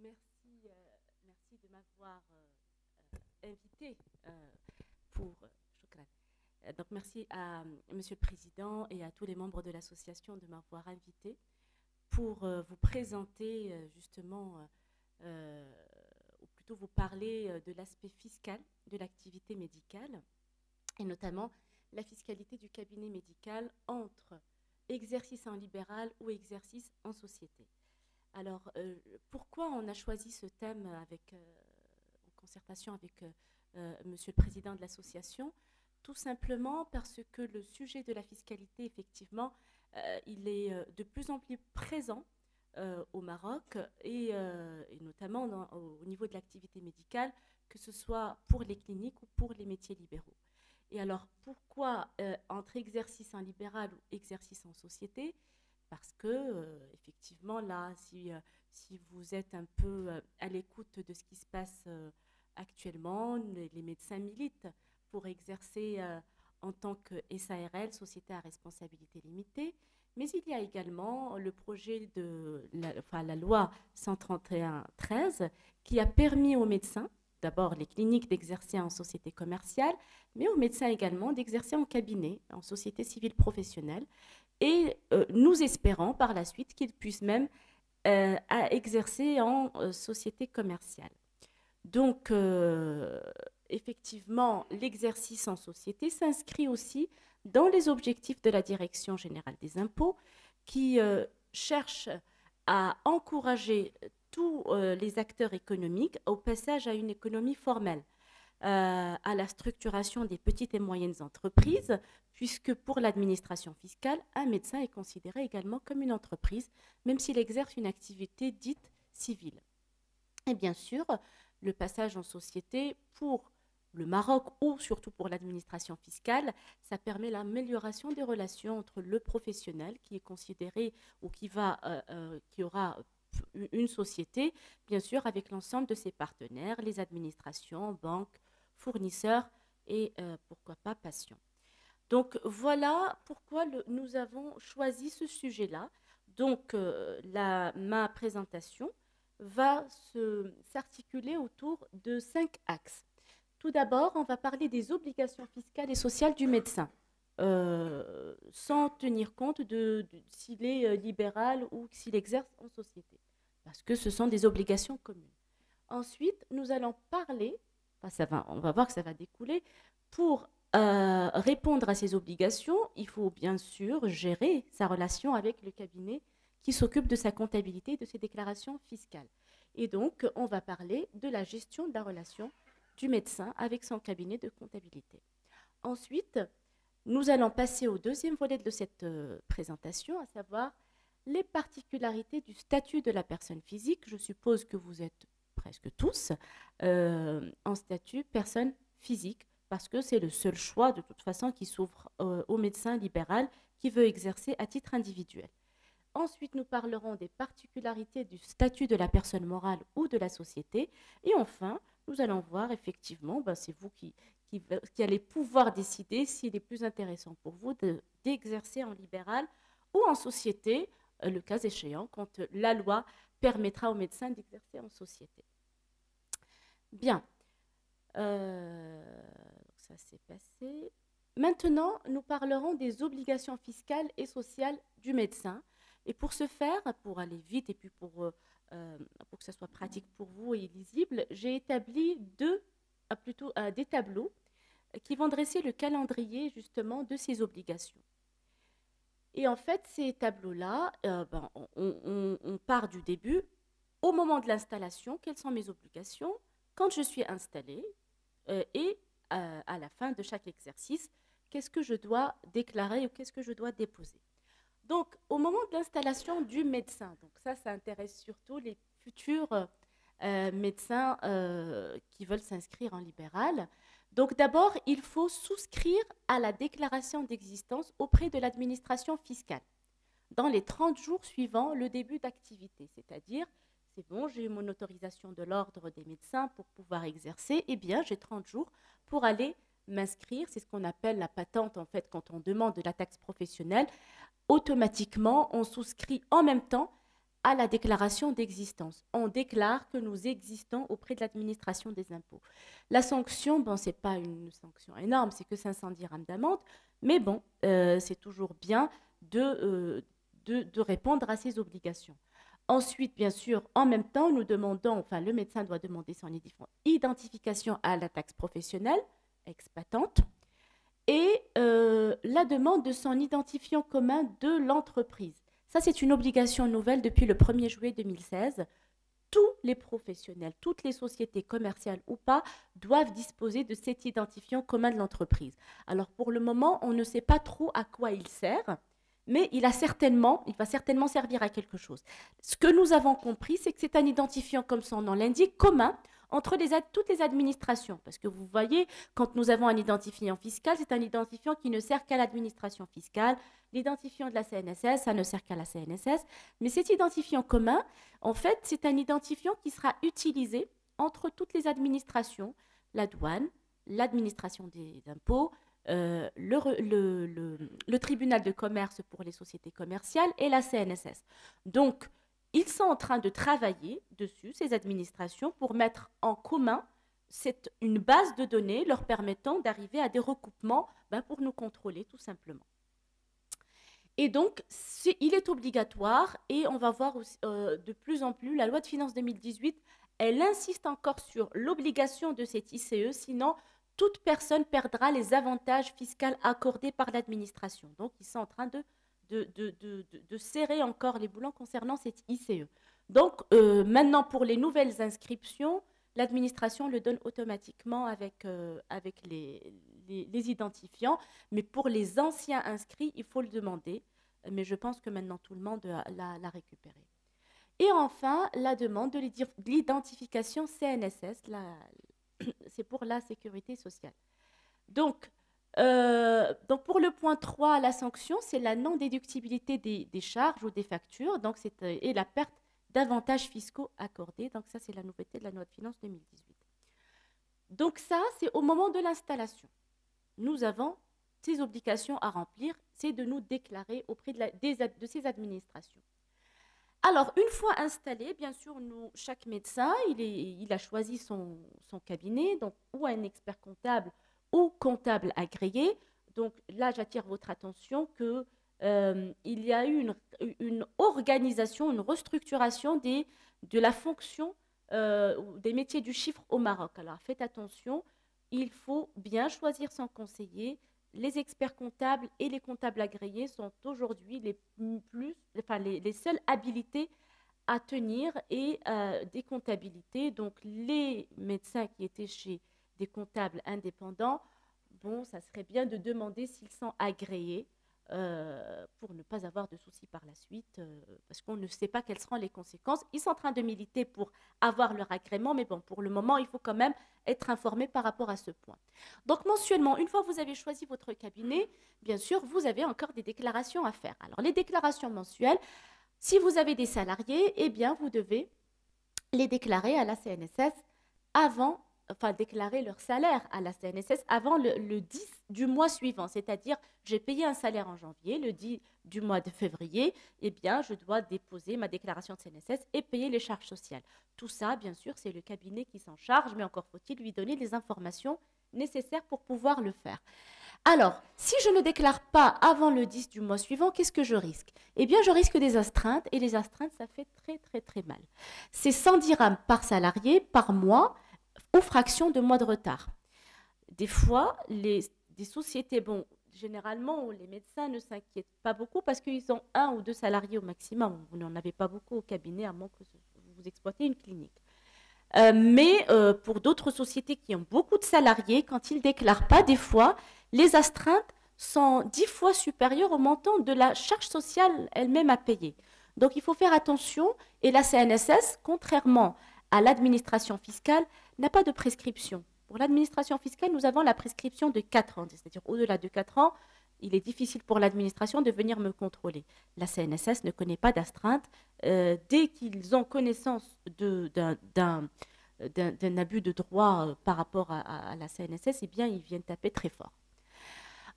Merci de m'avoir invité pour. Shukran. Donc, merci à Monsieur le Président et à tous les membres de l'association de m'avoir invité pour vous présenter justement, ou plutôt vous parler de l'aspect fiscal de l'activité médicale et notamment la fiscalité du cabinet médical entre exercice en libéral ou exercice en société. Alors, pourquoi on a choisi ce thème en concertation avec Monsieur le Président de l'association? Tout simplement parce que le sujet de la fiscalité, effectivement, il est de plus en plus présent au Maroc et notamment au niveau de l'activité médicale, que ce soit pour les cliniques ou pour les métiers libéraux. Et alors, pourquoi entre exercice en libéral ou exercice en société? Parce que, effectivement, là, si vous êtes un peu à l'écoute de ce qui se passe actuellement, les médecins militent pour exercer en tant que SARL, Société à responsabilité limitée. Mais il y a également le projet de la loi 131/13 qui a permis aux médecins, d'abord les cliniques d'exercer en société commerciale, mais aux médecins également d'exercer en cabinet, en société civile professionnelle. Et nous espérons par la suite qu'ils puissent même exercer en société commerciale. Donc, effectivement, l'exercice en société s'inscrit aussi dans les objectifs de la Direction générale des impôts qui cherche à encourager tous les acteurs économiques au passage à une économie formelle, à la structuration des petites et moyennes entreprises, puisque pour l'administration fiscale, un médecin est considéré également comme une entreprise, même s'il exerce une activité dite civile. Et bien sûr, le passage en société pour le Maroc ou surtout pour l'administration fiscale, ça permet l'amélioration des relations entre le professionnel qui est considéré ou qui aura une société, bien sûr, avec l'ensemble de ses partenaires, les administrations, banques, fournisseurs et pourquoi pas patients. Donc voilà pourquoi nous avons choisi ce sujet-là. Donc ma présentation va s'articuler autour de 5 axes. Tout d'abord, on va parler des obligations fiscales et sociales du médecin, sans tenir compte de s'il est libéral ou s'il exerce en société, parce que ce sont des obligations communes. Ensuite, nous allons parler, on va voir que ça va découler, pour répondre à ces obligations, il faut bien sûr gérer sa relation avec le cabinet qui s'occupe de sa comptabilité et de ses déclarations fiscales. Et donc, on va parler de la gestion de la relation du médecin avec son cabinet de comptabilité. Ensuite, nous allons passer au deuxième volet de cette présentation, à savoir les particularités du statut de la personne physique. Je suppose que vous êtes presque tous en statut personne physique, parce que c'est le seul choix de toute façon qui s'ouvre au médecin libéral qui veut exercer à titre individuel. Ensuite, nous parlerons des particularités du statut de la personne morale ou de la société. Et enfin, nous allons voir effectivement, c'est vous qui allez pouvoir décider s'il est plus intéressant pour vous d'exercer en libéral ou en société, le cas échéant, quand la loi permettra aux médecins d'exercer en société. Bien. Donc ça s'est passé. Maintenant, nous parlerons des obligations fiscales et sociales du médecin. Et pour ce faire, pour aller vite et puis pour que ça soit pratique pour vous et lisible, j'ai établi des tableaux qui vont dresser le calendrier justement de ces obligations. Et en fait, ces tableaux-là, on part du début. Au moment de l'installation, quelles sont mes obligations? Quand je suis installée et à la fin de chaque exercice, qu'est-ce que je dois déclarer ou qu'est-ce que je dois déposer? Donc, au moment de l'installation du médecin, donc ça intéresse surtout les futurs médecins qui veulent s'inscrire en libéral. Donc, d'abord, il faut souscrire à la déclaration d'existence auprès de l'administration fiscale dans les 30 jours suivant le début d'activité, c'est-à-dire c'est bon, j'ai eu mon autorisation de l'ordre des médecins pour pouvoir exercer, eh bien, j'ai 30 jours pour aller m'inscrire. C'est ce qu'on appelle la patente, en fait, quand on demande de la taxe professionnelle. Automatiquement, on souscrit en même temps à la déclaration d'existence. On déclare que nous existons auprès de l'administration des impôts. La sanction, bon, ce n'est pas une sanction énorme, c'est que 500 dirhams d'amende, mais bon, c'est toujours bien de répondre à ces obligations. Ensuite, bien sûr, en même temps, nous demandons, enfin, le médecin doit demander son identification à la taxe professionnelle, ex-patente, et la demande de son identifiant commun de l'entreprise. Ça, c'est une obligation nouvelle depuis le 1er juillet 2016. Tous les professionnels, toutes les sociétés commerciales ou pas, doivent disposer de cet identifiant commun de l'entreprise. Alors, pour le moment, on ne sait pas trop à quoi il sert, mais il va certainement servir à quelque chose. Ce que nous avons compris, c'est que c'est un identifiant, comme son nom l'indique, commun entre toutes les administrations. Parce que vous voyez, quand nous avons un identifiant fiscal, c'est un identifiant qui ne sert qu'à l'administration fiscale. L'identifiant de la CNSS, ça ne sert qu'à la CNSS. Mais cet identifiant commun, en fait, c'est un identifiant qui sera utilisé entre toutes les administrations, la douane, l'administration des impôts, le tribunal de commerce pour les sociétés commerciales et la CNSS. Donc, ils sont en train de travailler dessus, ces administrations, pour mettre en commun une base de données leur permettant d'arriver à des recoupements pour nous contrôler, tout simplement. Et donc, il est obligatoire, et on va voir aussi, de plus en plus, la loi de finances 2018, elle insiste encore sur l'obligation de cet ICE, sinon toute personne perdra les avantages fiscaux accordés par l'administration. Donc, ils sont en train de serrer encore les boulons concernant cette ICE. Donc, maintenant, pour les nouvelles inscriptions, l'administration le donne automatiquement avec les identifiants. Mais pour les anciens inscrits, il faut le demander. Mais je pense que maintenant, tout le monde l'a récupéré. Et enfin, la demande de l'identification CNSS, c'est pour la sécurité sociale. Donc, pour le point 3, la sanction, c'est la non-déductibilité des charges ou des factures, donc et la perte d'avantages fiscaux accordés. Donc ça, c'est la nouveauté de la loi de finances 2018. Donc ça, c'est au moment de l'installation. Nous avons ces obligations à remplir, c'est de nous déclarer auprès de ces administrations. Alors, une fois installé, bien sûr, chaque médecin, il a choisi son cabinet, donc ou un expert comptable ou comptable agréé. Donc là, j'attire votre attention qu'il y a eu une organisation, une restructuration de la fonction des métiers du chiffre au Maroc. Alors faites attention, il faut bien choisir son conseiller. Les experts comptables et les comptables agréés sont aujourd'hui les seuls habilités à tenir et des comptabilités. Donc les médecins qui étaient chez des comptables indépendants, bon, ça serait bien de demander s'ils sont agréés pour ne pas avoir de soucis par la suite, parce qu'on ne sait pas quelles seront les conséquences. Ils sont en train de militer pour avoir leur agrément, mais bon, pour le moment, il faut quand même être informé par rapport à ce point. Donc, mensuellement, une fois que vous avez choisi votre cabinet, bien sûr, vous avez encore des déclarations à faire. Alors, les déclarations mensuelles, si vous avez des salariés, eh bien, vous devez les déclarer à la CNSS déclarer leur salaire à la CNSS avant le 10 du mois suivant. C'est-à-dire, j'ai payé un salaire en janvier, le 10 du mois de février, eh bien, je dois déposer ma déclaration de CNSS et payer les charges sociales. Tout ça, bien sûr, c'est le cabinet qui s'en charge, mais encore faut-il lui donner les informations nécessaires pour pouvoir le faire. Alors, si je ne déclare pas avant le 10 du mois suivant, qu'est-ce que je risque? Eh bien, je risque des astreintes, et les astreintes, ça fait très, très, très mal. C'est 100 dirhams par salarié, par mois, aux fractions de mois de retard. Des fois, des sociétés, bon, généralement, les médecins ne s'inquiètent pas beaucoup parce qu'ils ont 1 ou 2 salariés au maximum. Vous n'en avez pas beaucoup au cabinet, à moins que vous exploitez une clinique. Mais pour d'autres sociétés qui ont beaucoup de salariés, quand ils ne déclarent pas, des fois, les astreintes sont 10 fois supérieures au montant de la charge sociale elle-même à payer. Donc, il faut faire attention. Et la CNSS, contrairement à l'administration fiscale, n'a pas de prescription. Pour l'administration fiscale, nous avons la prescription de 4 ans. C'est-à-dire, au-delà de 4 ans, il est difficile pour l'administration de venir me contrôler. La CNSS ne connaît pas d'astreinte. Dès qu'ils ont connaissance d'un abus de droit par rapport à la CNSS, eh bien, ils viennent taper très fort.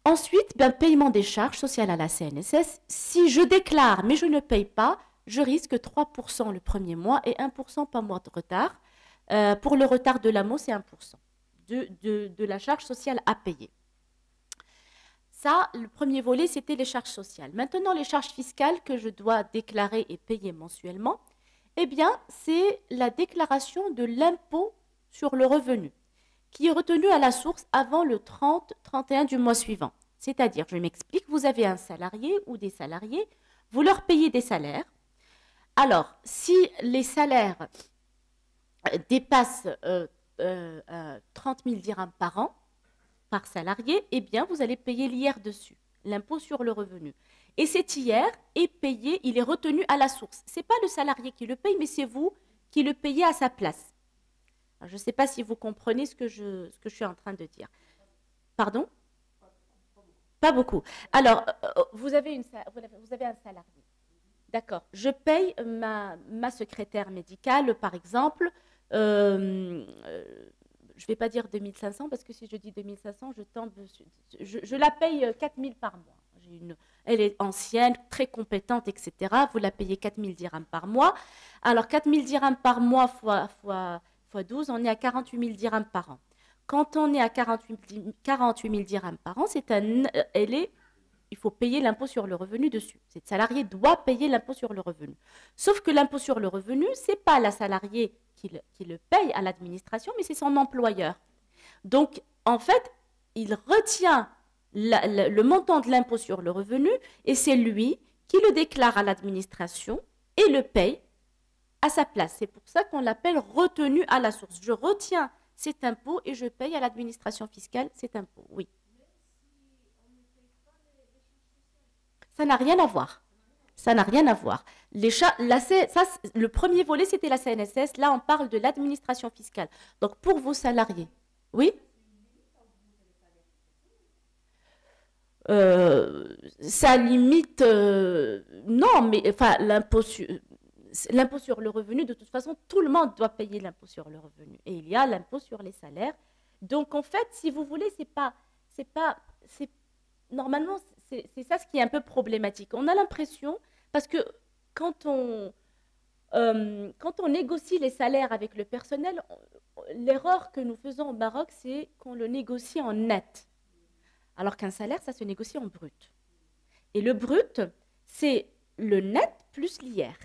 Ensuite, paiement des charges sociales à la CNSS. Si je déclare, mais je ne paye pas, je risque 3% le premier mois et 1% par mois de retard. Pour le retard de l'AMO, c'est 1% de la charge sociale à payer. Ça, le premier volet, c'était les charges sociales. Maintenant, les charges fiscales que je dois déclarer et payer mensuellement, eh bien, c'est la déclaration de l'impôt sur le revenu qui est retenu à la source avant le 30-31 du mois suivant. C'est-à-dire, je m'explique, vous avez un salarié ou des salariés, vous leur payez des salaires. Alors, si les salaires dépassent 30 000 dirhams par an, par salarié, eh bien, vous allez payer l'IR dessus, l'impôt sur le revenu. Et cet IR est payé, il est retenu à la source. Ce n'est pas le salarié qui le paye, mais c'est vous qui le payez à sa place. Alors, je ne sais pas si vous comprenez ce que je suis en train de dire. Pardon? Pas beaucoup. Alors, vous avez un salarié. D'accord. Je paye ma secrétaire médicale, par exemple. Je ne vais pas dire 2500 parce que si je dis 2500, je la paye 4000 par mois. Elle est ancienne, très compétente, etc. Vous la payez 4000 dirhams par mois. Alors, 4000 dirhams par mois fois 12, on est à 48 000 dirhams par an. Quand on est à 48 000 dirhams par an, il faut payer l'impôt sur le revenu dessus. Cette salariée doit payer l'impôt sur le revenu. Sauf que l'impôt sur le revenu, ce n'est pas la salariée qui le paye à l'administration, mais c'est son employeur. Donc, en fait, il retient le montant de l'impôt sur le revenu et c'est lui qui le déclare à l'administration et le paye à sa place. C'est pour ça qu'on l'appelle retenu à la source. Je retiens cet impôt et je paye à l'administration fiscale cet impôt. Oui. Ça n'a rien à voir. Ça n'a rien à voir. Le premier volet, c'était la CNSS. Là, on parle de l'administration fiscale. Donc, pour vos salariés, oui, ça limite, non, mais enfin, l'impôt sur le revenu, de toute façon, tout le monde doit payer l'impôt sur le revenu. Et il y a l'impôt sur les salaires. Donc, en fait, si vous voulez, normalement, c'est ça ce qui est un peu problématique. On a l'impression, parce que quand on négocie les salaires avec le personnel, l'erreur que nous faisons au Maroc, c'est qu'on le négocie en net. Alors qu'un salaire, ça se négocie en brut. Et le brut, c'est le net plus l'IR.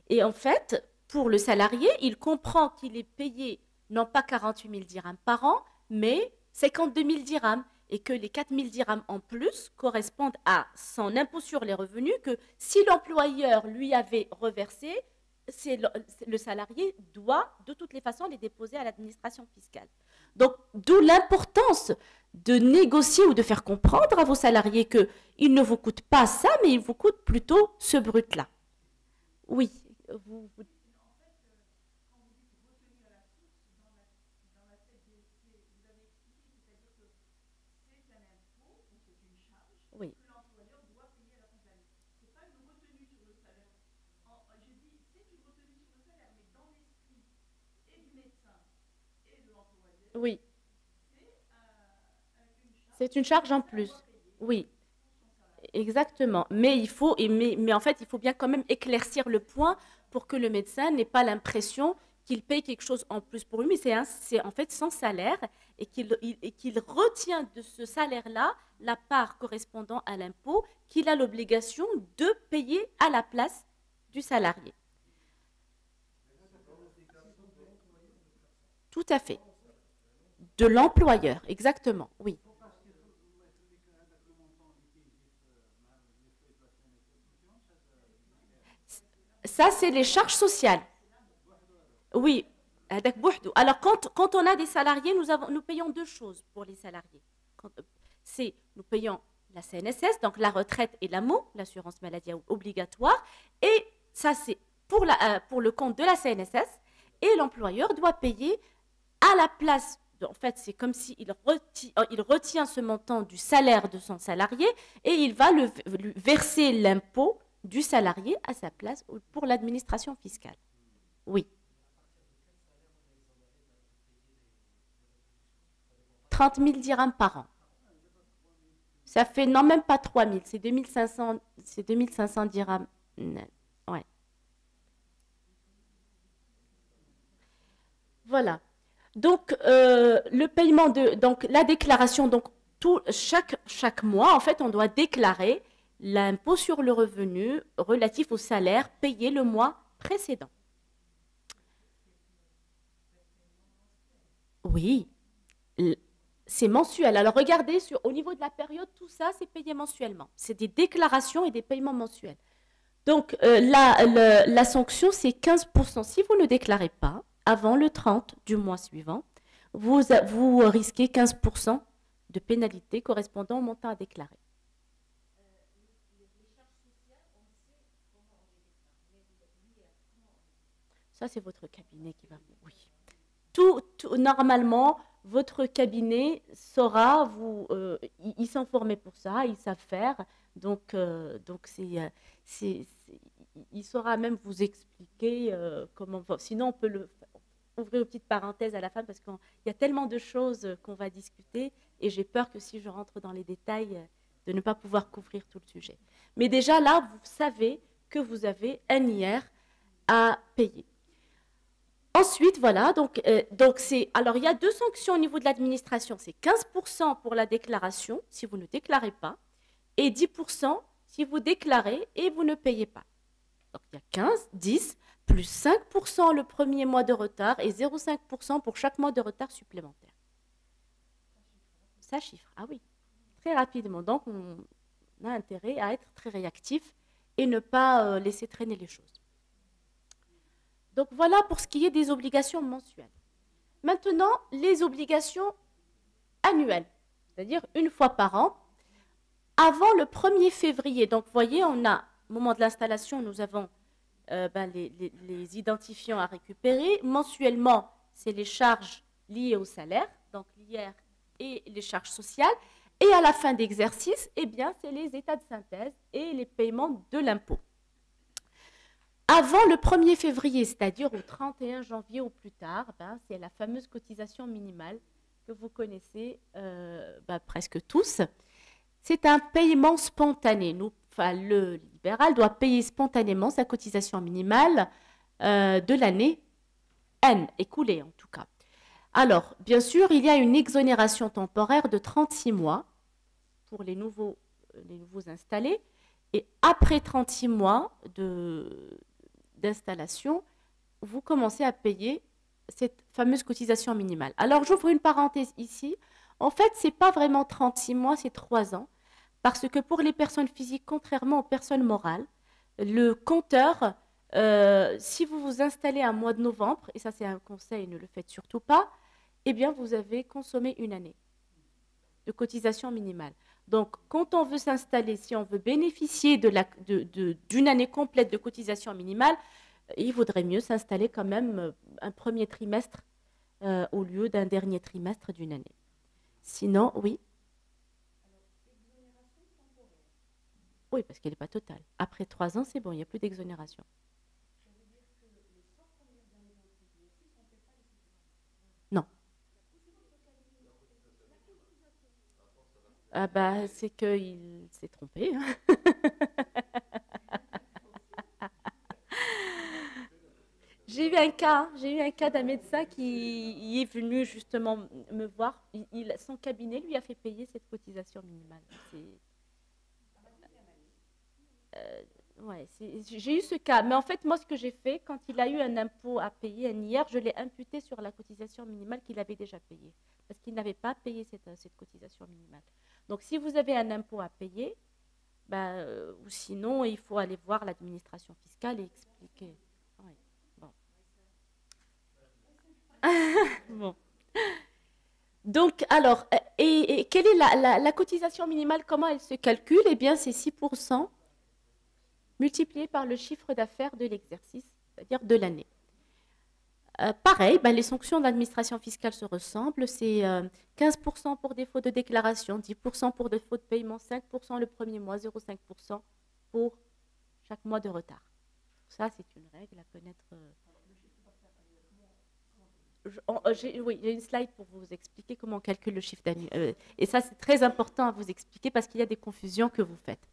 Et en fait, pour le salarié, il comprend qu'il est payé non pas 48 000 dirhams par an, mais 52 000 dirhams. Et que les 4 000 dirhams en plus correspondent à son impôt sur les revenus que si l'employeur lui avait reversé, le salarié doit de toutes les façons les déposer à l'administration fiscale. Donc, d'où l'importance de négocier ou de faire comprendre à vos salariés qu'il ne vous coûte pas ça, mais il vous coûte plutôt ce brut-là. Oui. Oui. Oui. C'est une charge en plus. Oui. Exactement. Mais en fait, il faut bien quand même éclaircir le point pour que le médecin n'ait pas l'impression qu'il paye quelque chose en plus pour lui, mais c'est en fait son salaire et qu'il retient de ce salaire-là la part correspondant à l'impôt qu'il a l'obligation de payer à la place du salarié. Tout à fait. De l'employeur, exactement, oui. Ça, c'est les charges sociales. Oui. Alors, quand on a des salariés, nous payons deux choses pour les salariés. Nous payons la CNSS, donc la retraite et l'AMO, l'assurance maladie obligatoire, et ça, c'est pour le compte de la CNSS, et l'employeur doit payer à la place. En fait, c'est comme s'il il retient ce montant du salaire de son salarié et il va lui verser l'impôt du salarié à sa place pour l'administration fiscale. Oui. 30 000 dirhams par an. Ça fait, non, même pas 3000, c'est 2500, c'est 2500 dirhams. Ouais. Voilà. Donc, le paiement de, donc la déclaration, donc chaque mois, en fait, on doit déclarer l'impôt sur le revenu relatif au salaire payé le mois précédent. Oui, c'est mensuel. Alors, regardez, au niveau de la période, tout ça, c'est payé mensuellement. C'est des déclarations et des paiements mensuels. Donc, la sanction, c'est 15%. Si vous ne déclarez pas avant le 30 du mois suivant, vous risquez 15% de pénalité correspondant au montant à déclarer. Ça, c'est votre cabinet qui va vous. Oui. Normalement, votre cabinet saura vous. Ils sont formés pour ça, ils savent faire. Donc il saura même vous expliquer comment. Sinon, on peut ouvrir une petite parenthèse à la fin parce qu'il y a tellement de choses qu'on va discuter et j'ai peur que si je rentre dans les détails, de ne pas pouvoir couvrir tout le sujet. Mais déjà là, vous savez que vous avez un IR à payer. Ensuite, voilà, donc c'est. Alors, il y a deux sanctions au niveau de l'administration. C'est 15% pour la déclaration, si vous ne déclarez pas, et 10% si vous déclarez et vous ne payez pas. Donc, il y a 15, 10, plus 5% le premier mois de retard et 0,5% pour chaque mois de retard supplémentaire. Ça chiffre, ah oui, très rapidement. Donc, on a intérêt à être très réactif et ne pas laisser traîner les choses. Donc voilà pour ce qui est des obligations mensuelles. Maintenant, les obligations annuelles, c'est-à-dire une fois par an, avant le 1er février. Donc vous voyez, on a, au moment de l'installation, nous avons les identifiants à récupérer. Mensuellement, c'est les charges liées au salaire, donc l'IR et les charges sociales. Et à la fin d'exercice, eh bien, c'est les états de synthèse et les paiements de l'impôt. Avant le 1er février, c'est-à-dire au 31 janvier ou plus tard, c'est la fameuse cotisation minimale que vous connaissez presque tous. C'est un paiement spontané. Le libéral doit payer spontanément sa cotisation minimale de l'année N, écoulée en tout cas. Alors, bien sûr, il y a une exonération temporaire de 36 mois pour les nouveaux installés. Et après 36 mois d'installation, vous commencez à payer cette fameuse cotisation minimale. Alors, j'ouvre une parenthèse ici. En fait, ce n'est pas vraiment 36 mois, c'est 3 ans. Parce que pour les personnes physiques, contrairement aux personnes morales, le compteur, si vous vous installez un mois de novembre, et ça c'est un conseil, ne le faites surtout pas, eh bien vous avez consommé une année de cotisation minimale. Donc, quand on veut s'installer, si on veut bénéficier d'une année complète de cotisation minimale, il vaudrait mieux s'installer quand même un premier trimestre au lieu d'un dernier trimestre d'une année. Sinon, oui. Oui, parce qu'elle n'est pas totale. Après 3 ans, c'est bon, il n'y a plus d'exonération. Non. Ah bah, c'est qu'il s'est trompé. Hein. J'ai eu un cas d'un médecin qui est venu justement me voir. Son cabinet lui a fait payer cette cotisation minimale. Ouais, j'ai eu ce cas. Mais en fait, moi, ce que j'ai fait, quand il a eu un impôt à payer, un IR, je l'ai imputé sur la cotisation minimale qu'il avait déjà payée. Parce qu'il n'avait pas payé cette cotisation minimale. Donc, si vous avez un impôt à payer, ou sinon, il faut aller voir l'administration fiscale et expliquer. Ouais, bon. Bon. Donc, alors, et quelle est la cotisation minimale? Comment elle se calcule? Eh bien, c'est 6% multiplié par le chiffre d'affaires de l'exercice, c'est-à-dire de l'année. Pareil, les sanctions de l'administration fiscale se ressemblent. C'est 15% pour défaut de déclaration, 10% pour défaut de paiement, 5% le premier mois, 0,5% pour chaque mois de retard. Ça, c'est une règle à connaître. Oui, j'ai une slide pour vous expliquer comment on calcule le chiffre d'année. Et ça, c'est très important à vous expliquer parce qu'il y a des confusions que vous faites.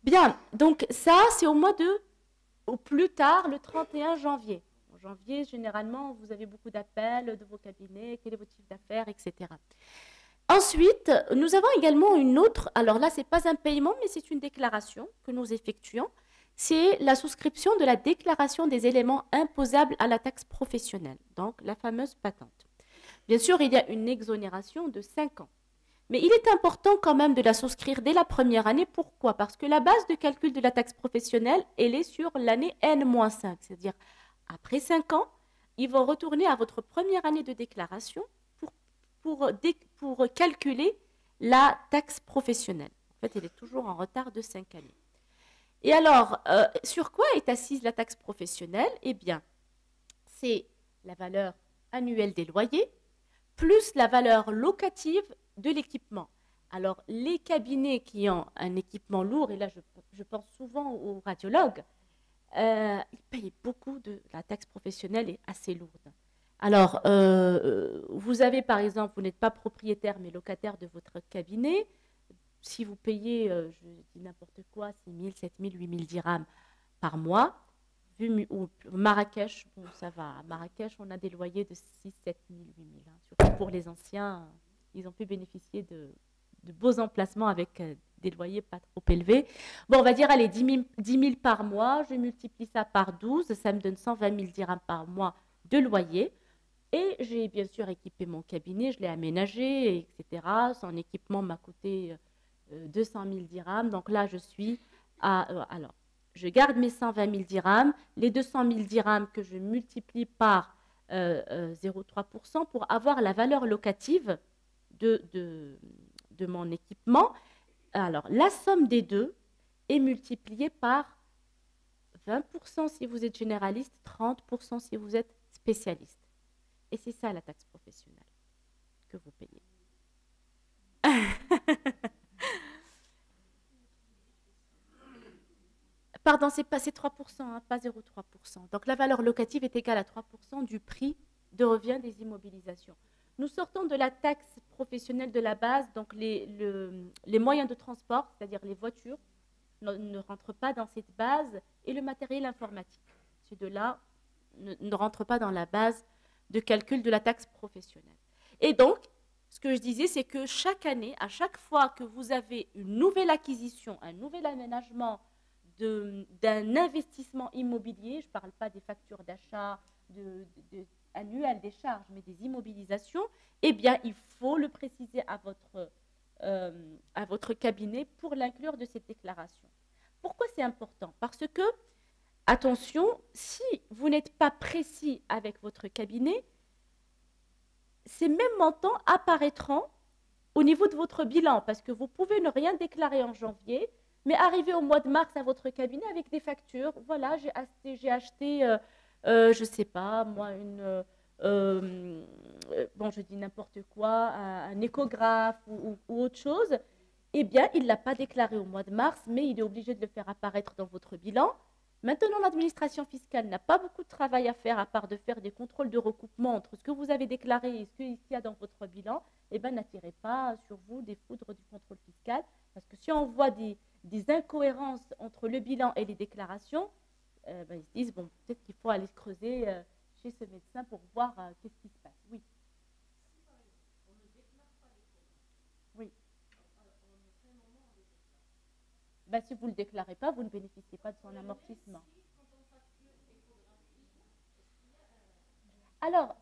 Bien, donc ça, c'est au plus tard, le 31 janvier. En janvier, généralement, vous avez beaucoup d'appels de vos cabinets, quel est votre chiffre d'affaires, etc. Ensuite, nous avons également une autre, alors là, ce n'est pas un paiement, mais c'est une déclaration que nous effectuons. C'est la souscription de la déclaration des éléments imposables à la taxe professionnelle, donc la fameuse patente. Bien sûr, il y a une exonération de 5 ans. Mais il est important quand même de la souscrire dès la première année. Pourquoi? Parce que la base de calcul de la taxe professionnelle, elle est sur l'année N-5, c'est-à-dire après 5 ans, ils vont retourner à votre première année de déclaration pour calculer la taxe professionnelle. En fait, elle est toujours en retard de 5 années. Et alors, sur quoi est assise la taxe professionnelle? Eh bien, c'est la valeur annuelle des loyers plus la valeur locative de l'équipement. Alors, les cabinets qui ont un équipement lourd, et là je pense souvent aux radiologues, ils payent beaucoup la taxe professionnelle est assez lourde. Alors, vous avez par exemple, vous n'êtes pas propriétaire mais locataire de votre cabinet. Si vous payez, je dis n'importe quoi, 6 000, 7 000, 8 000 dirhams par mois, ou Marrakech, bon, ça va. À Marrakech, on a des loyers de 6 000, 7 000, 8 000. Hein. Surtout pour les anciens, ils ont pu bénéficier de beaux emplacements avec des loyers pas trop élevés. Bon, on va dire, allez, 10 000 par mois, je multiplie ça par 12, ça me donne 120 000 dirhams par mois de loyer. Et j'ai bien sûr équipé mon cabinet, je l'ai aménagé, etc. Son équipement m'a coûté 200 000 dirhams. Donc là, je suis à... alors, je garde mes 120 000 dirhams, les 200 000 dirhams que je multiplie par 0,3% pour avoir la valeur locative de mon équipement. Alors, la somme des deux est multipliée par 20% si vous êtes généraliste, 30% si vous êtes spécialiste. Et c'est ça la taxe professionnelle que vous payez. Pardon, c'est 3%, hein, pas 0,3%. Donc la valeur locative est égale à 3% du prix de revient des immobilisations. Nous sortons de la taxe professionnelle de la base, donc les moyens de transport, c'est-à-dire les voitures, ne rentrent pas dans cette base et le matériel informatique. Ces deux-là ne rentrent pas dans la base de calcul de la taxe professionnelle. Et donc, ce que je disais, c'est que chaque année, à chaque fois que vous avez une nouvelle acquisition, un nouvel aménagement, d'un investissement immobilier, je ne parle pas des factures d'achat annuelles des charges, mais des immobilisations, eh bien, il faut le préciser à votre cabinet pour l'inclure de cette déclaration. Pourquoi c'est important? Parce que, attention, si vous n'êtes pas précis avec votre cabinet, ces mêmes montants apparaîtront au niveau de votre bilan, parce que vous pouvez ne rien déclarer en janvier, mais arriver au mois de mars à votre cabinet avec des factures. Voilà, j'ai acheté je ne sais pas, moi, bon, je dis n'importe quoi, un échographe ou autre chose. Eh bien, il ne l'a pas déclaré au mois de mars, mais il est obligé de le faire apparaître dans votre bilan. Maintenant, l'administration fiscale n'a pas beaucoup de travail à faire à part de faire des contrôles de recoupement entre ce que vous avez déclaré et ce qu'il y a dans votre bilan. Eh bien, n'attirez pas sur vous des foudres du contrôle fiscal, parce que si on voit des incohérences entre le bilan et les déclarations, ils se disent, bon, peut-être qu'il faut aller creuser chez ce médecin pour voir qu'est-ce qui se passe. Oui. Oui. Ben, si vous ne le déclarez pas, vous ne bénéficiez pas de son amortissement. Alors,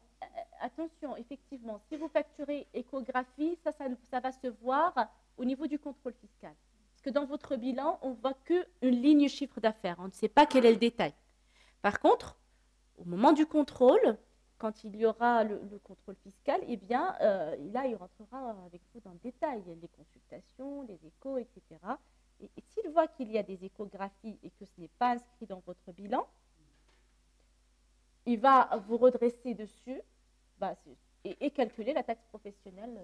attention, effectivement, si vous facturez échographie, ça va se voir au niveau du contrôle fiscal. Parce que dans votre bilan, on ne voit qu'une ligne chiffre d'affaires. On ne sait pas quel est le détail. Par contre, au moment du contrôle, quand il y aura le contrôle fiscal, eh bien, là, il rentrera avec vous dans le détail, les consultations, les échos, etc. Et s'il voit qu'il y a des échographies et que ce n'est pas inscrit dans votre bilan, il va vous redresser dessus et calculer la taxe professionnelle.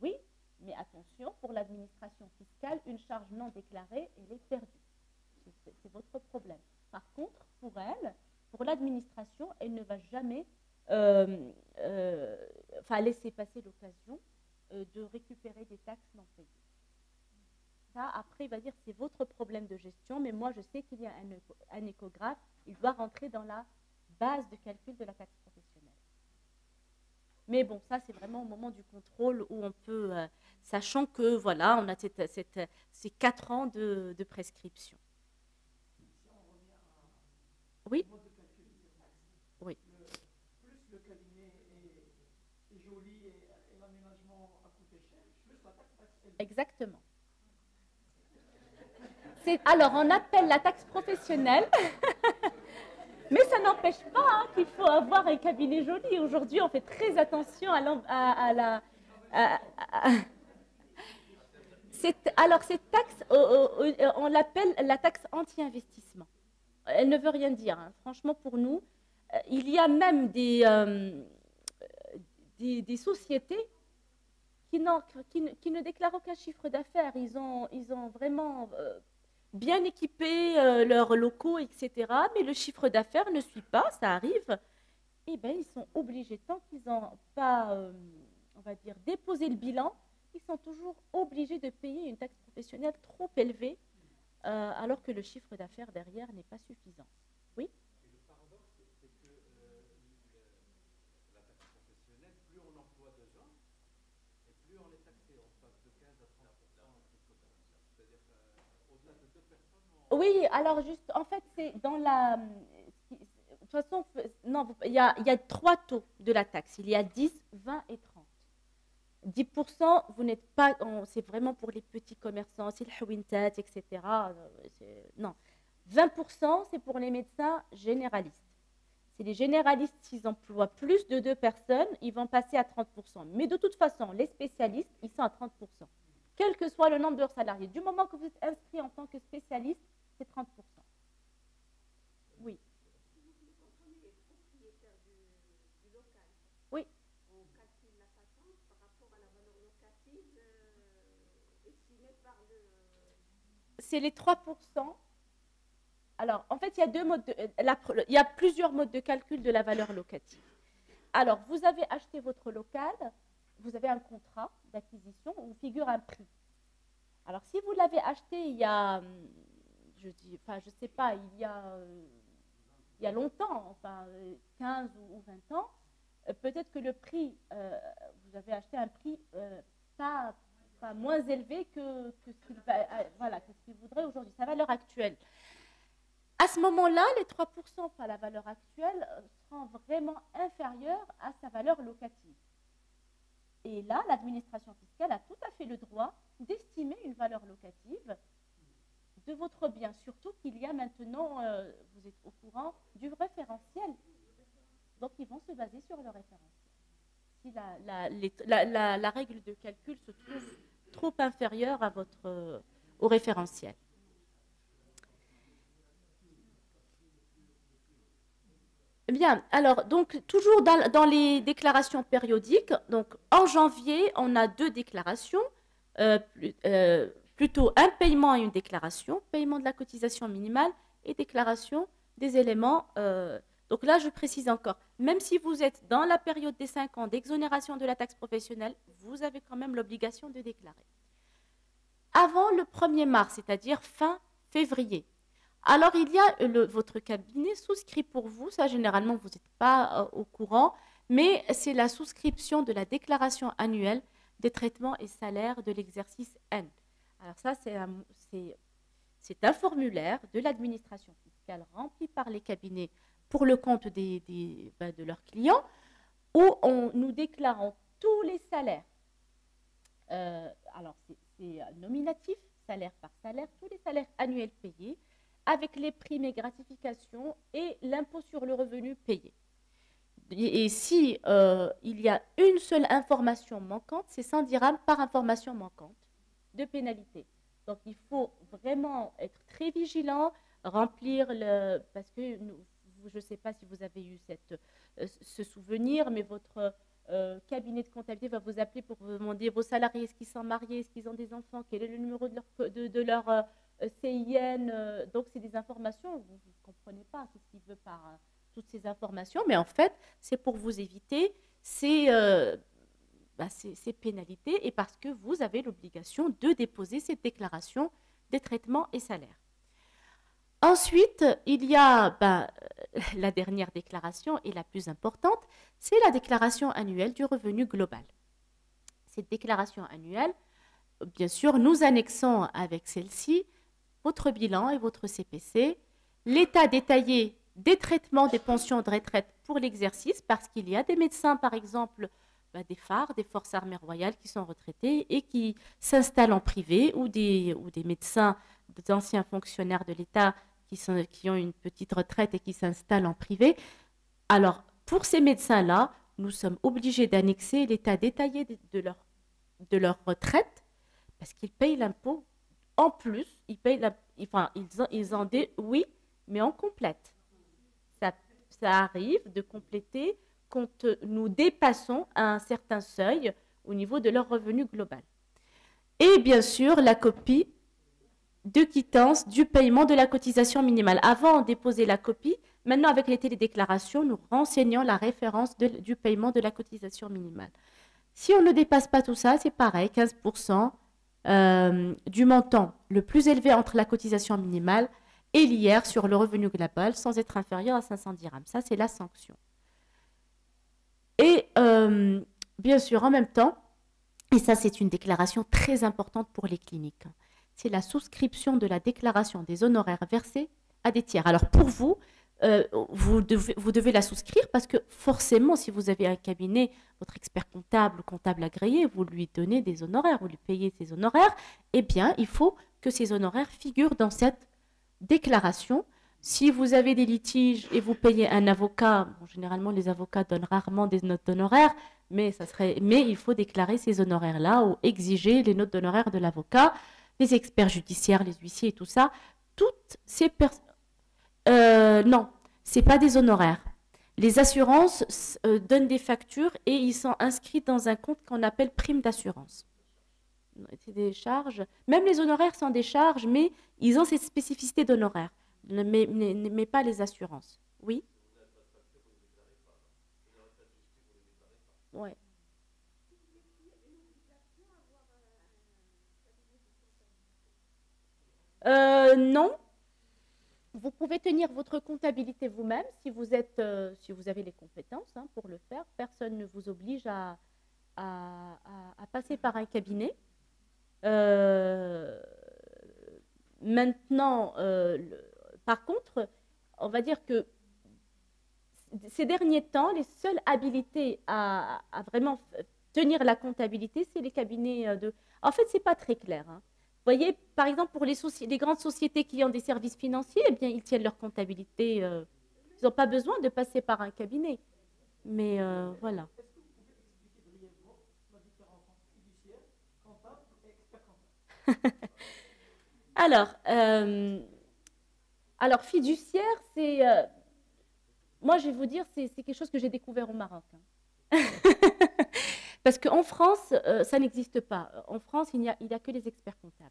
Oui, mais attention, pour l'administration fiscale, une charge non déclarée, elle est perdue. C'est votre problème. Par contre, pour elle, pour l'administration, elle ne va jamais laisser passer l'occasion de récupérer des taxes non payées. Ça, après, il va dire c'est votre problème de gestion, mais moi, je sais qu'il y a un échographe, il doit rentrer dans la base de calcul de la taxe professionnelle. Mais bon, ça, c'est vraiment au moment du contrôle où on peut, sachant que, voilà, on a ces 4 ans de prescription. Oui. Oui. Plus le cabinet est joli et l'aménagement a coûté cher, plus la taxe est élevée. Exactement. Alors, on appelle la taxe professionnelle, mais ça n'empêche pas qu'il faut avoir un cabinet joli. Aujourd'hui, on fait très attention à la... Alors, cette taxe, on l'appelle la taxe anti-investissement. Elle ne veut rien dire. Hein. Franchement, pour nous, il y a même des sociétés qui ne déclarent aucun chiffre d'affaires. Ils ont vraiment bien équipé leurs locaux, etc. Mais le chiffre d'affaires ne suit pas, ça arrive. Eh bien, ils sont obligés, tant qu'ils n'ont pas, on va dire, déposé le bilan, ils sont toujours obligés de payer une taxe professionnelle trop élevée, alors que le chiffre d'affaires derrière n'est pas suffisant. Oui. Et le paradoxe, c'est que la taxe professionnelle, plus on emploie de gens, et plus on est taxé. On passe de 15 à 30%. C'est-à-dire qu'au-delà de 2 personnes... Oui, alors juste, en fait, c'est dans la... De toute façon, non, il y a 3 taux de la taxe. Il y a 10, 20 et 30. 10%, vous n'êtes pas, c'est vraiment pour les petits commerçants, c'est le hawintat, etc. Non. 20%, c'est pour les médecins généralistes. C'est les généralistes, s'ils emploient plus de 2 personnes, ils vont passer à 30%. Mais de toute façon, les spécialistes, ils sont à 30%. Quel que soit le nombre d'heures salariées. Du moment que vous êtes inscrit en tant que spécialiste, c'est 30%. Oui. Oui. C'est les 3%. Alors, en fait, il y a il y a plusieurs modes de calcul de la valeur locative. Alors, vous avez acheté votre local, vous avez un contrat d'acquisition où figure un prix. Alors, si vous l'avez acheté il y a, je sais pas, il y a longtemps, enfin 15 ou 20 ans, peut-être que le prix, vous avez acheté un prix pas moins élevé que ce qu'il voudrait aujourd'hui, sa valeur actuelle. À ce moment-là, les 3%, la valeur actuelle, seront vraiment inférieurs à sa valeur locative. Et là, l'administration fiscale a tout à fait le droit d'estimer une valeur locative de votre bien, surtout qu'il y a maintenant, vous êtes au courant, du référentiel. Donc, ils vont se baser sur le référentiel. Si la règle de calcul se trouve trop inférieure à au référentiel. Bien, alors, donc, toujours dans les déclarations périodiques, donc, en janvier, on a 2 déclarations, plutôt un paiement et une déclaration, paiement de la cotisation minimale et déclaration des éléments. Donc là, je précise encore, même si vous êtes dans la période des 5 ans d'exonération de la taxe professionnelle, vous avez quand même l'obligation de déclarer. Avant le 1er mars, c'est-à-dire fin février, alors, il y a votre cabinet souscrit pour vous, ça généralement vous n'êtes pas au courant, mais c'est la souscription de la déclaration annuelle des traitements et salaires de l'exercice N. Alors ça, c'est un formulaire de l'administration fiscale rempli par les cabinets pour le compte de leurs clients, où nous déclarons tous les salaires. Alors, c'est nominatif, salaire par salaire, tous les salaires annuels payés, avec les primes et gratifications et l'impôt sur le revenu payé. Et si il y a une seule information manquante, c'est 100 dirhams par information manquante de pénalité. Donc, il faut vraiment être très vigilant, remplir parce que je ne sais pas si vous avez eu ce souvenir, mais votre cabinet de comptabilité va vous appeler pour vous demander vos salariés, est-ce qu'ils sont mariés, est-ce qu'ils ont des enfants, quel est le numéro de leur CIN. Donc, c'est des informations, vous ne comprenez pas ce qu'il veut par toutes ces informations, mais en fait, c'est pour vous éviter ces pénalités et parce que vous avez l'obligation de déposer cette déclaration des traitements et salaires. Ensuite, il y a la dernière déclaration et la plus importante, c'est la déclaration annuelle du revenu global. Cette déclaration annuelle, bien sûr, nous annexons avec celle-ci votre bilan et votre CPC, l'état détaillé des traitements des pensions de retraite pour l'exercice, parce qu'il y a des médecins, par exemple, des phares, des forces armées royales qui sont retraités et qui s'installent en privé, ou des médecins, d'anciens fonctionnaires de l'État qui ont une petite retraite et qui s'installent en privé. Alors, pour ces médecins-là, nous sommes obligés d'annexer l'état détaillé de leur retraite parce qu'ils payent l'impôt. En plus, ils payent ils en oui, mais on complète. Ça arrive de compléter quand nous dépassons un certain seuil au niveau de leur revenu global. Et bien sûr, la copie de quittance du paiement de la cotisation minimale. Avant, on déposait la copie. Maintenant, avec les télédéclarations, nous renseignons la référence du paiement de la cotisation minimale. Si on ne dépasse pas tout ça, c'est pareil, 15% du montant le plus élevé entre la cotisation minimale et l'IR sur le revenu global sans être inférieur à 500 dirhams. Ça, c'est la sanction. Et bien sûr, en même temps, et ça, c'est une déclaration très importante pour les cliniques, c'est la souscription de la déclaration des honoraires versés à des tiers. Alors pour vous, vous devez la souscrire parce que forcément, si vous avez un cabinet, votre expert comptable ou comptable agréé, vous lui donnez des honoraires, vous lui payez ses honoraires, eh bien, il faut que ces honoraires figurent dans cette déclaration. Si vous avez des litiges et vous payez un avocat, bon, généralement les avocats donnent rarement des notes d'honoraires, mais il faut déclarer ces honoraires-là ou exiger les notes d'honoraires de l'avocat. Les experts judiciaires, les huissiers et tout ça, toutes ces personnes... non, ce n'est pas des honoraires. Les assurances donnent des factures et ils sont inscrits dans un compte qu'on appelle prime d'assurance. C'est des charges. Même les honoraires sont des charges, mais ils ont cette spécificité d'honoraires, mais pas les assurances. Oui. Ouais. Non, vous pouvez tenir votre comptabilité vous-même si vous avez les compétences pour le faire. Personne ne vous oblige à passer par un cabinet. Maintenant, par contre, on va dire que ces derniers temps, les seules habilités à vraiment tenir la comptabilité, c'est les cabinets de... En fait, ce n'est pas très clair. Vous voyez, par exemple, pour les grandes sociétés qui ont des services financiers, eh bien, ils tiennent leur comptabilité. Ils n'ont pas besoin de passer par un cabinet. Mais voilà. Est-ce que vous pouvez expliquer brièvement la différence entre fiduciaire, comptable et expert comptable? Alors, fiduciaire, c'est... moi, je vais vous dire, c'est quelque chose que j'ai découvert au Maroc. Parce qu'en France, ça n'existe pas. En France, il n'y a que les experts comptables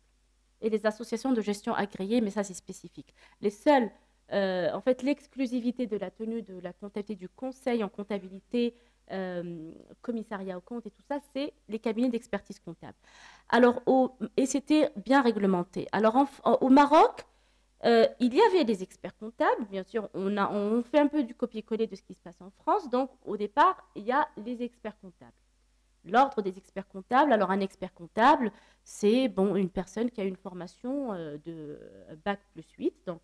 et les associations de gestion agréées, mais ça, c'est spécifique. Les seuls, en fait, l'exclusivité de la tenue de la comptabilité, du conseil en comptabilité, commissariat aux comptes et tout ça, c'est les cabinets d'expertise comptable. Alors, et c'était bien réglementé. Alors, au Maroc, il y avait des experts comptables, bien sûr, on fait un peu du copier-coller de ce qui se passe en France. Donc, au départ, il y a les experts comptables. L'ordre des experts comptables, alors un expert comptable, c'est une personne qui a une formation de Bac plus 8, donc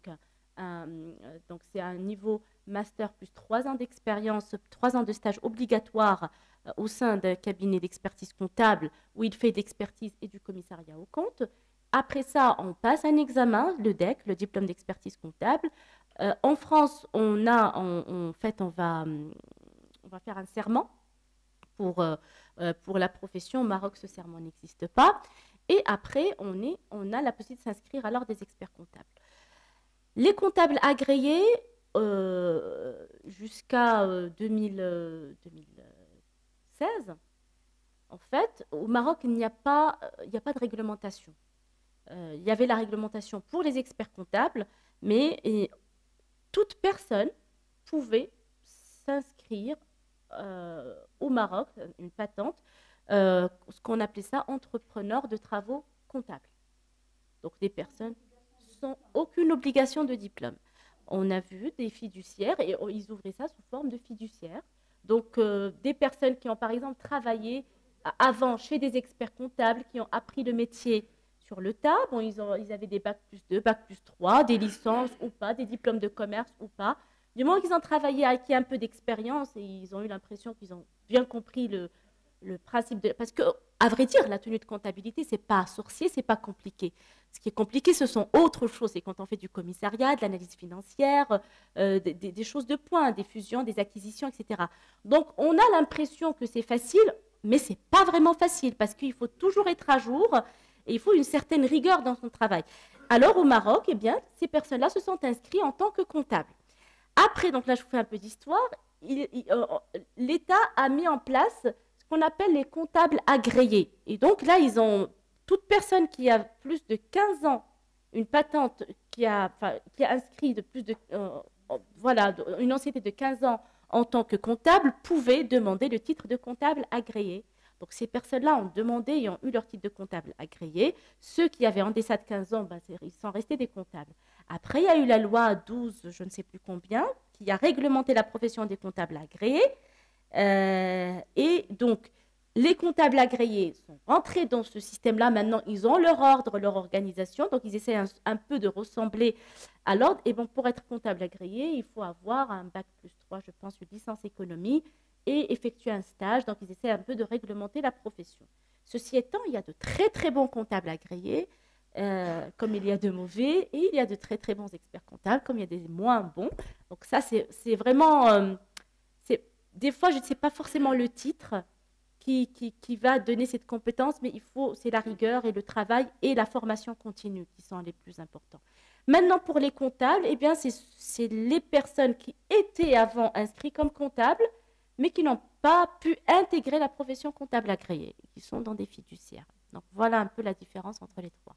c'est un niveau master plus 3 ans d'expérience, 3 ans de stage obligatoire au sein d'un cabinet d'expertise comptable où il fait d'expertise et du commissariat aux comptes. Après ça, on passe un examen, le DEC, le diplôme d'expertise comptable. En France, on va faire un serment pour la profession. Au Maroc, ce serment n'existe pas. Et après, on a la possibilité de s'inscrire à l'ordre des experts comptables. Les comptables agréés, jusqu'à 2016, en fait, au Maroc, il n'y a pas de réglementation. Il y avait la réglementation pour les experts comptables, mais toute personne pouvait s'inscrire au Maroc, une patente, ce qu'on appelait ça entrepreneur de travaux comptables. Donc des personnes sans aucune obligation de diplôme. On a vu des fiduciaires et ils ouvraient ça sous forme de fiduciaires. Donc des personnes qui ont par exemple travaillé avant chez des experts comptables, qui ont appris le métier sur le tas. Bon, ils avaient des bac+2, bac+3, des licences ou pas, des diplômes de commerce ou pas. Du moment qu'ils ont travaillé, acquis un peu d'expérience et ils ont eu l'impression qu'ils ont bien compris le principe de... Parce que, à vrai dire, la tenue de comptabilité, c'est pas sorcier, c'est pas compliqué. Ce qui est compliqué, ce sont autres choses. C'est quand on fait du commissariat, de l'analyse financière, des choses de points, des fusions, des acquisitions, etc. Donc, on a l'impression que c'est facile, mais c'est pas vraiment facile parce qu'il faut toujours être à jour et il faut une certaine rigueur dans son travail. Alors, au Maroc, eh bien, ces personnes-là se sont inscrites en tant que comptables. Après, donc là, je vous fais un peu d'histoire. L'État a mis en place ce qu'on appelle les comptables agréés. Et donc là, toute personne qui a plus de 15 ans, une patente qui a inscrit de plus de, voilà, une ancienneté de 15 ans en tant que comptable, pouvait demander le titre de comptable agréé. Donc ces personnes-là ont demandé et ont eu leur titre de comptable agréé. Ceux qui avaient en deçà de 15 ans, ils sont restés des comptables. Après, il y a eu la loi 12, je ne sais plus combien, qui a réglementé la profession des comptables agréés. Et donc, les comptables agréés sont rentrés dans ce système-là. Maintenant, ils ont leur ordre, leur organisation. Donc, ils essaient un peu de ressembler à l'ordre. Et bon, pour être comptable agréé, il faut avoir un bac+3, je pense, une licence économie et effectuer un stage. Donc, ils essaient un peu de réglementer la profession. Ceci étant, il y a de très, très bons comptables agréés, comme il y a de mauvais, et il y a de très, très bons experts comptables, comme il y a des moins bons. Donc, ça, c'est vraiment... des fois, je ne sais pas forcément le titre qui va donner cette compétence, mais c'est la rigueur et le travail et la formation continue qui sont les plus importants. Maintenant, pour les comptables, eh bien, c'est les personnes qui étaient avant inscrites comme comptables, mais qui n'ont pas pu intégrer la profession comptable agréée, qui sont dans des fiduciaires. Donc, voilà un peu la différence entre les trois.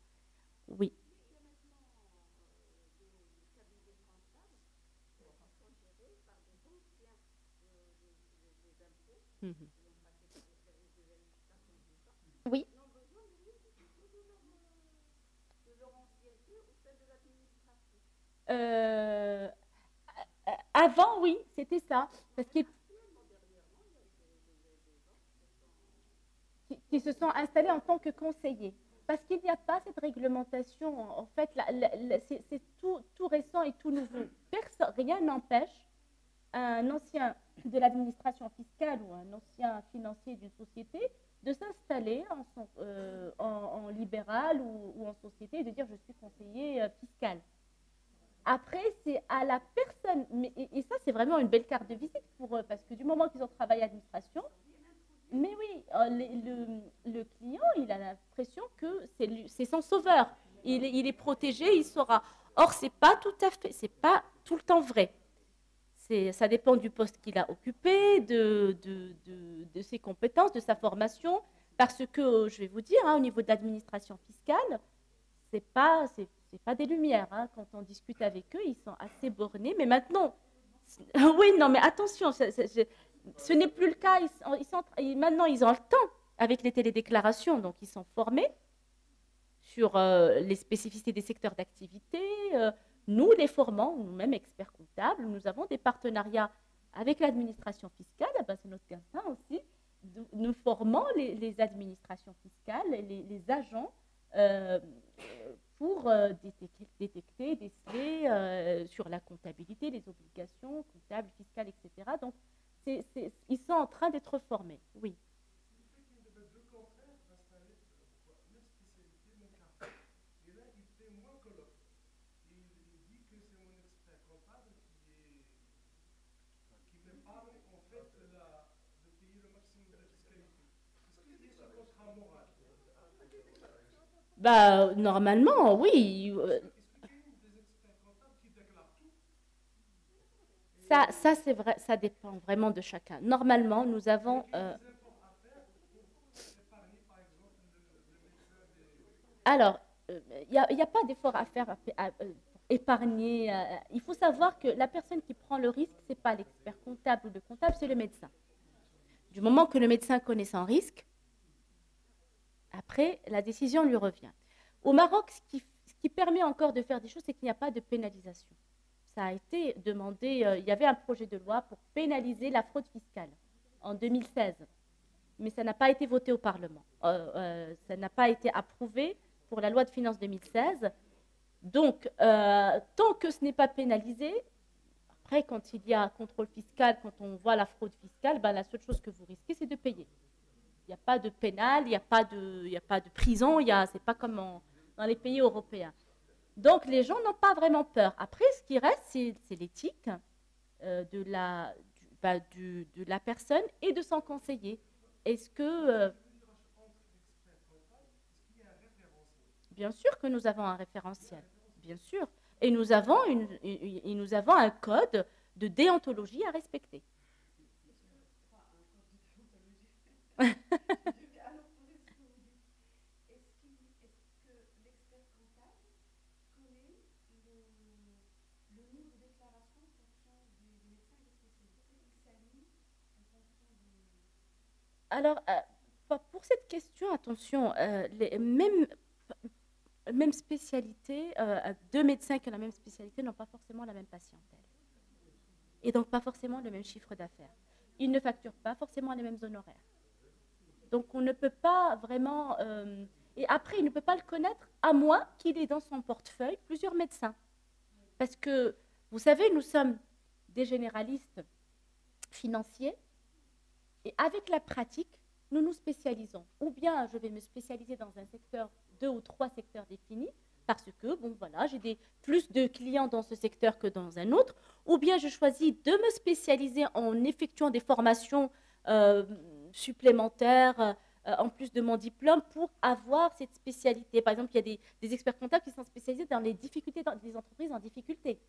Oui. Mhm. Oui. Avant, oui, c'était ça. Parce qu'ils qui se sont installés en tant que conseillers. Parce qu'il n'y a pas cette réglementation. En fait, c'est tout récent et tout nouveau. Rien n'empêche un ancien de l'administration fiscale ou un ancien financier d'une société de s'installer en libéral ou en société et de dire je suis conseiller fiscal. Après, c'est à la personne, et ça c'est vraiment une belle carte de visite pour eux, parce que du moment qu'ils ont travaillé à l'administration, mais oui, le client, il a l'impression que c'est son sauveur. Il est protégé, il saura. Or, c'est pas tout à fait, c'est pas tout le temps vrai. Ça dépend du poste qu'il a occupé, de ses compétences, de sa formation. Parce que, je vais vous dire, au niveau de l'administration fiscale, c'est pas des lumières. Quand on discute avec eux, ils sont assez bornés. Mais maintenant, oui, non, mais attention, ce n'est plus le cas. Maintenant, ils ont le temps avec les télédéclarations. Donc, ils sont formés sur les spécificités des secteurs d'activité. Nous, les formants, nous-mêmes experts comptables, nous avons des partenariats avec l'administration fiscale. C'est notre gain aussi. Nous formons les administrations fiscales, les agents pour détecter, déceler sur la comptabilité, les obligations comptables, fiscales, etc. Donc, ils sont en train d'être formés, oui. Normalement, oui. Ça c'est vrai, ça dépend vraiment de chacun. Normalement, nous avons Alors, il n'y a pas d'effort à faire pour épargner. Il faut savoir que la personne qui prend le risque, ce n'est pas l'expert comptable ou le comptable, c'est le médecin. Du moment que le médecin connaît son risque, après, la décision lui revient. Au Maroc, ce qui permet encore de faire des choses, c'est qu'il n'y a pas de pénalisation. Ça a été demandé, il y avait un projet de loi pour pénaliser la fraude fiscale en 2016, mais ça n'a pas été voté au Parlement. Ça n'a pas été approuvé pour la loi de finances 2016. Donc, tant que ce n'est pas pénalisé, après, quand il y a un contrôle fiscal, quand on voit la fraude fiscale, ben, la seule chose que vous risquez, c'est de payer. Il n'y a pas de pénal, il n'y a pas de prison, ce n'est pas comme dans les pays européens. Donc, les gens n'ont pas vraiment peur. Après, ce qui reste, c'est l'éthique de la personne et de son conseiller. Est-ce que... bien sûr que nous avons un référentiel, bien sûr. Et nous avons un code de déontologie à respecter. Alors, pour cette question, attention, même spécialité, deux médecins qui ont la même spécialité n'ont pas forcément la même patientèle. Et donc pas forcément le même chiffre d'affaires. Ils ne facturent pas forcément les mêmes honoraires. Donc on ne peut pas vraiment... et après, il ne peut pas le connaître à moins qu'il ait dans son portefeuille plusieurs médecins. Parce que, vous savez, nous sommes des généralistes financiers et avec la pratique, nous nous spécialisons. Ou bien je vais me spécialiser dans un secteur, 2 ou 3 secteurs définis, parce que, bon, voilà, j'ai plus de clients dans ce secteur que dans un autre, ou bien je choisis de me spécialiser en effectuant des formations supplémentaires en plus de mon diplôme pour avoir cette spécialité. Par exemple, il y a des experts comptables qui sont spécialisés dans les difficultés des entreprises en difficulté.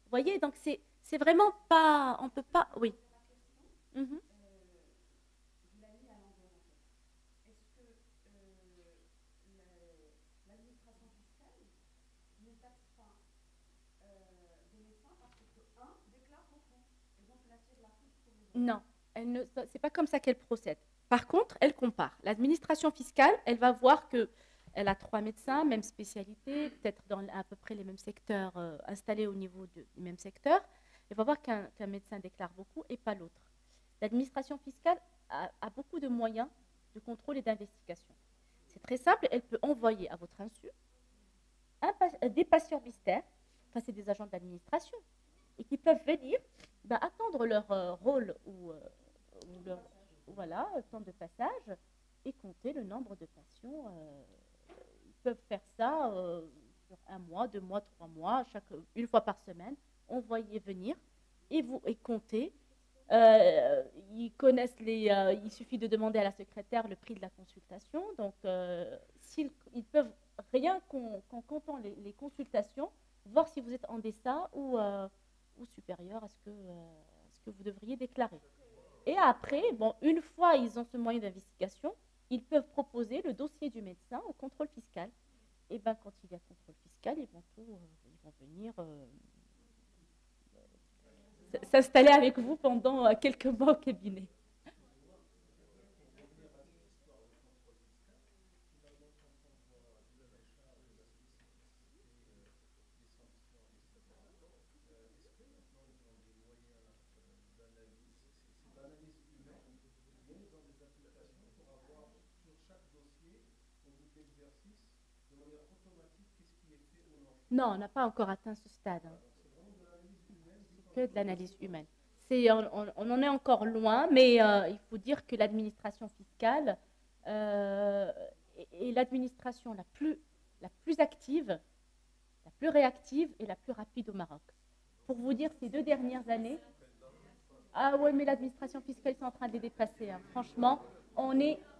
Vous voyez, donc c'est vraiment pas, on peut pas, oui. Mm-hmm. Non, ce n'est pas comme ça qu'elle procède. Par contre, elle compare. L'administration fiscale, elle va voir qu'elle a 3 médecins, même spécialité, peut-être dans à peu près les mêmes secteurs, installés au niveau du même secteur. Elle va voir qu'un médecin déclare beaucoup et pas l'autre. L'administration fiscale a beaucoup de moyens de contrôle et d'investigation. C'est très simple, elle peut envoyer à votre insu des patients mystères, enfin c'est des agents de l'administration, et qui peuvent venir attendre leur rôle ou leur temps de passage et compter le nombre de patients. Ils peuvent faire ça sur 1 mois, 2 mois, 3 mois, une fois par semaine, envoyer venir et compter. Ils connaissent il suffit de demander à la secrétaire le prix de la consultation. Donc, ils peuvent rien qu'en comptant les consultations, voir si vous êtes en deçà ou supérieur à ce que vous devriez déclarer. Et après, bon, une fois ils ont ce moyen d'investigation, ils peuvent proposer le dossier du médecin au contrôle fiscal. Et bien, quand il y a contrôle fiscal, ils vont venir s'installer avec vous pendant quelques mois au cabinet. Non, on n'a pas encore atteint ce stade. C'est que de l'analyse humaine. On en est encore loin, mais il faut dire que l'administration fiscale est l'administration la plus active, la plus réactive et la plus rapide au Maroc. Pour vous dire, ces 2 dernières années, ah ouais, mais l'administration fiscale est en train de les dépasser. Hein. Franchement,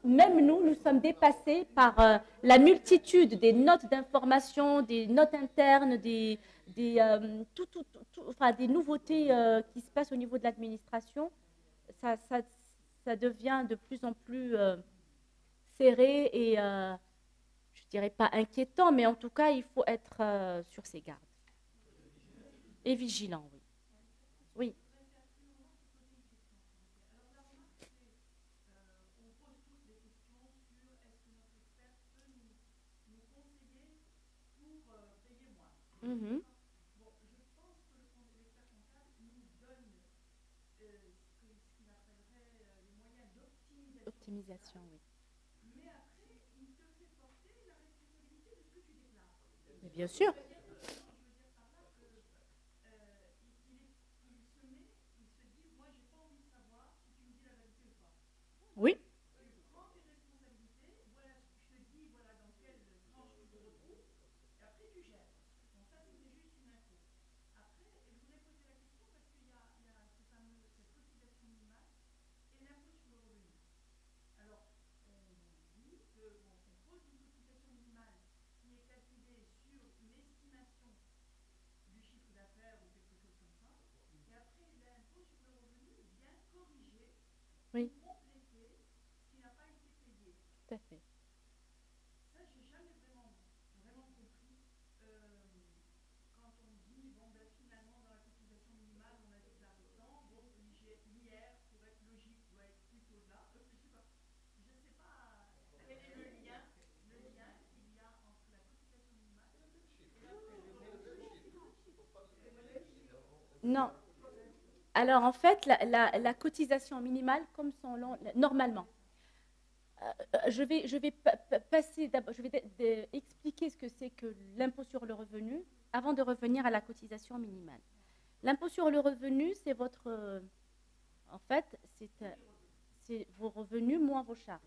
même nous sommes dépassés par la multitude des notes d'information, des notes internes, des nouveautés qui se passent au niveau de l'administration. Ça devient de plus en plus serré et je dirais pas inquiétant, mais en tout cas, il faut être sur ses gardes. Et vigilant, oui. Oui. Mhm. Optimisation, oui. Mais bien sûr. Oui. Oui. Tout à fait. Non. Alors, en fait, la cotisation minimale, comme son nom, normalement, je vais passer d'abord, je vais expliquer ce que c'est que l'impôt sur le revenu avant de revenir à la cotisation minimale. L'impôt sur le revenu, c'est votre, en fait, c'est vos revenus moins vos charges.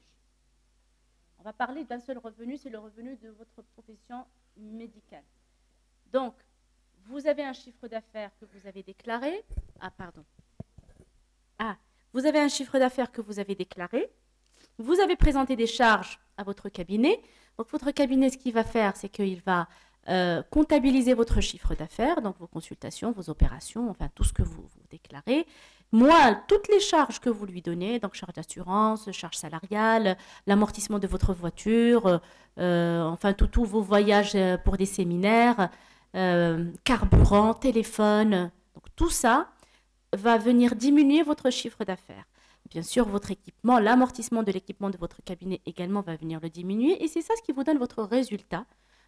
On va parler d'un seul revenu, c'est le revenu de votre profession médicale. Donc, vous avez un chiffre d'affaires que vous avez déclaré. Ah, pardon. Ah, vous avez un chiffre d'affaires que vous avez déclaré. Vous avez présenté des charges à votre cabinet. Donc, votre cabinet, ce qu'il va faire, c'est qu'il va comptabiliser votre chiffre d'affaires, donc vos consultations, vos opérations, enfin tout ce que vous déclarez, moins toutes les charges que vous lui donnez, donc charges d'assurance, charges salariales, l'amortissement de votre voiture, enfin tous vos voyages pour des séminaires, carburant, téléphone, donc tout ça va venir diminuer votre chiffre d'affaires. Bien sûr, votre équipement, l'amortissement de l'équipement de votre cabinet également va venir le diminuer et c'est ça ce qui vous donne votre résultat.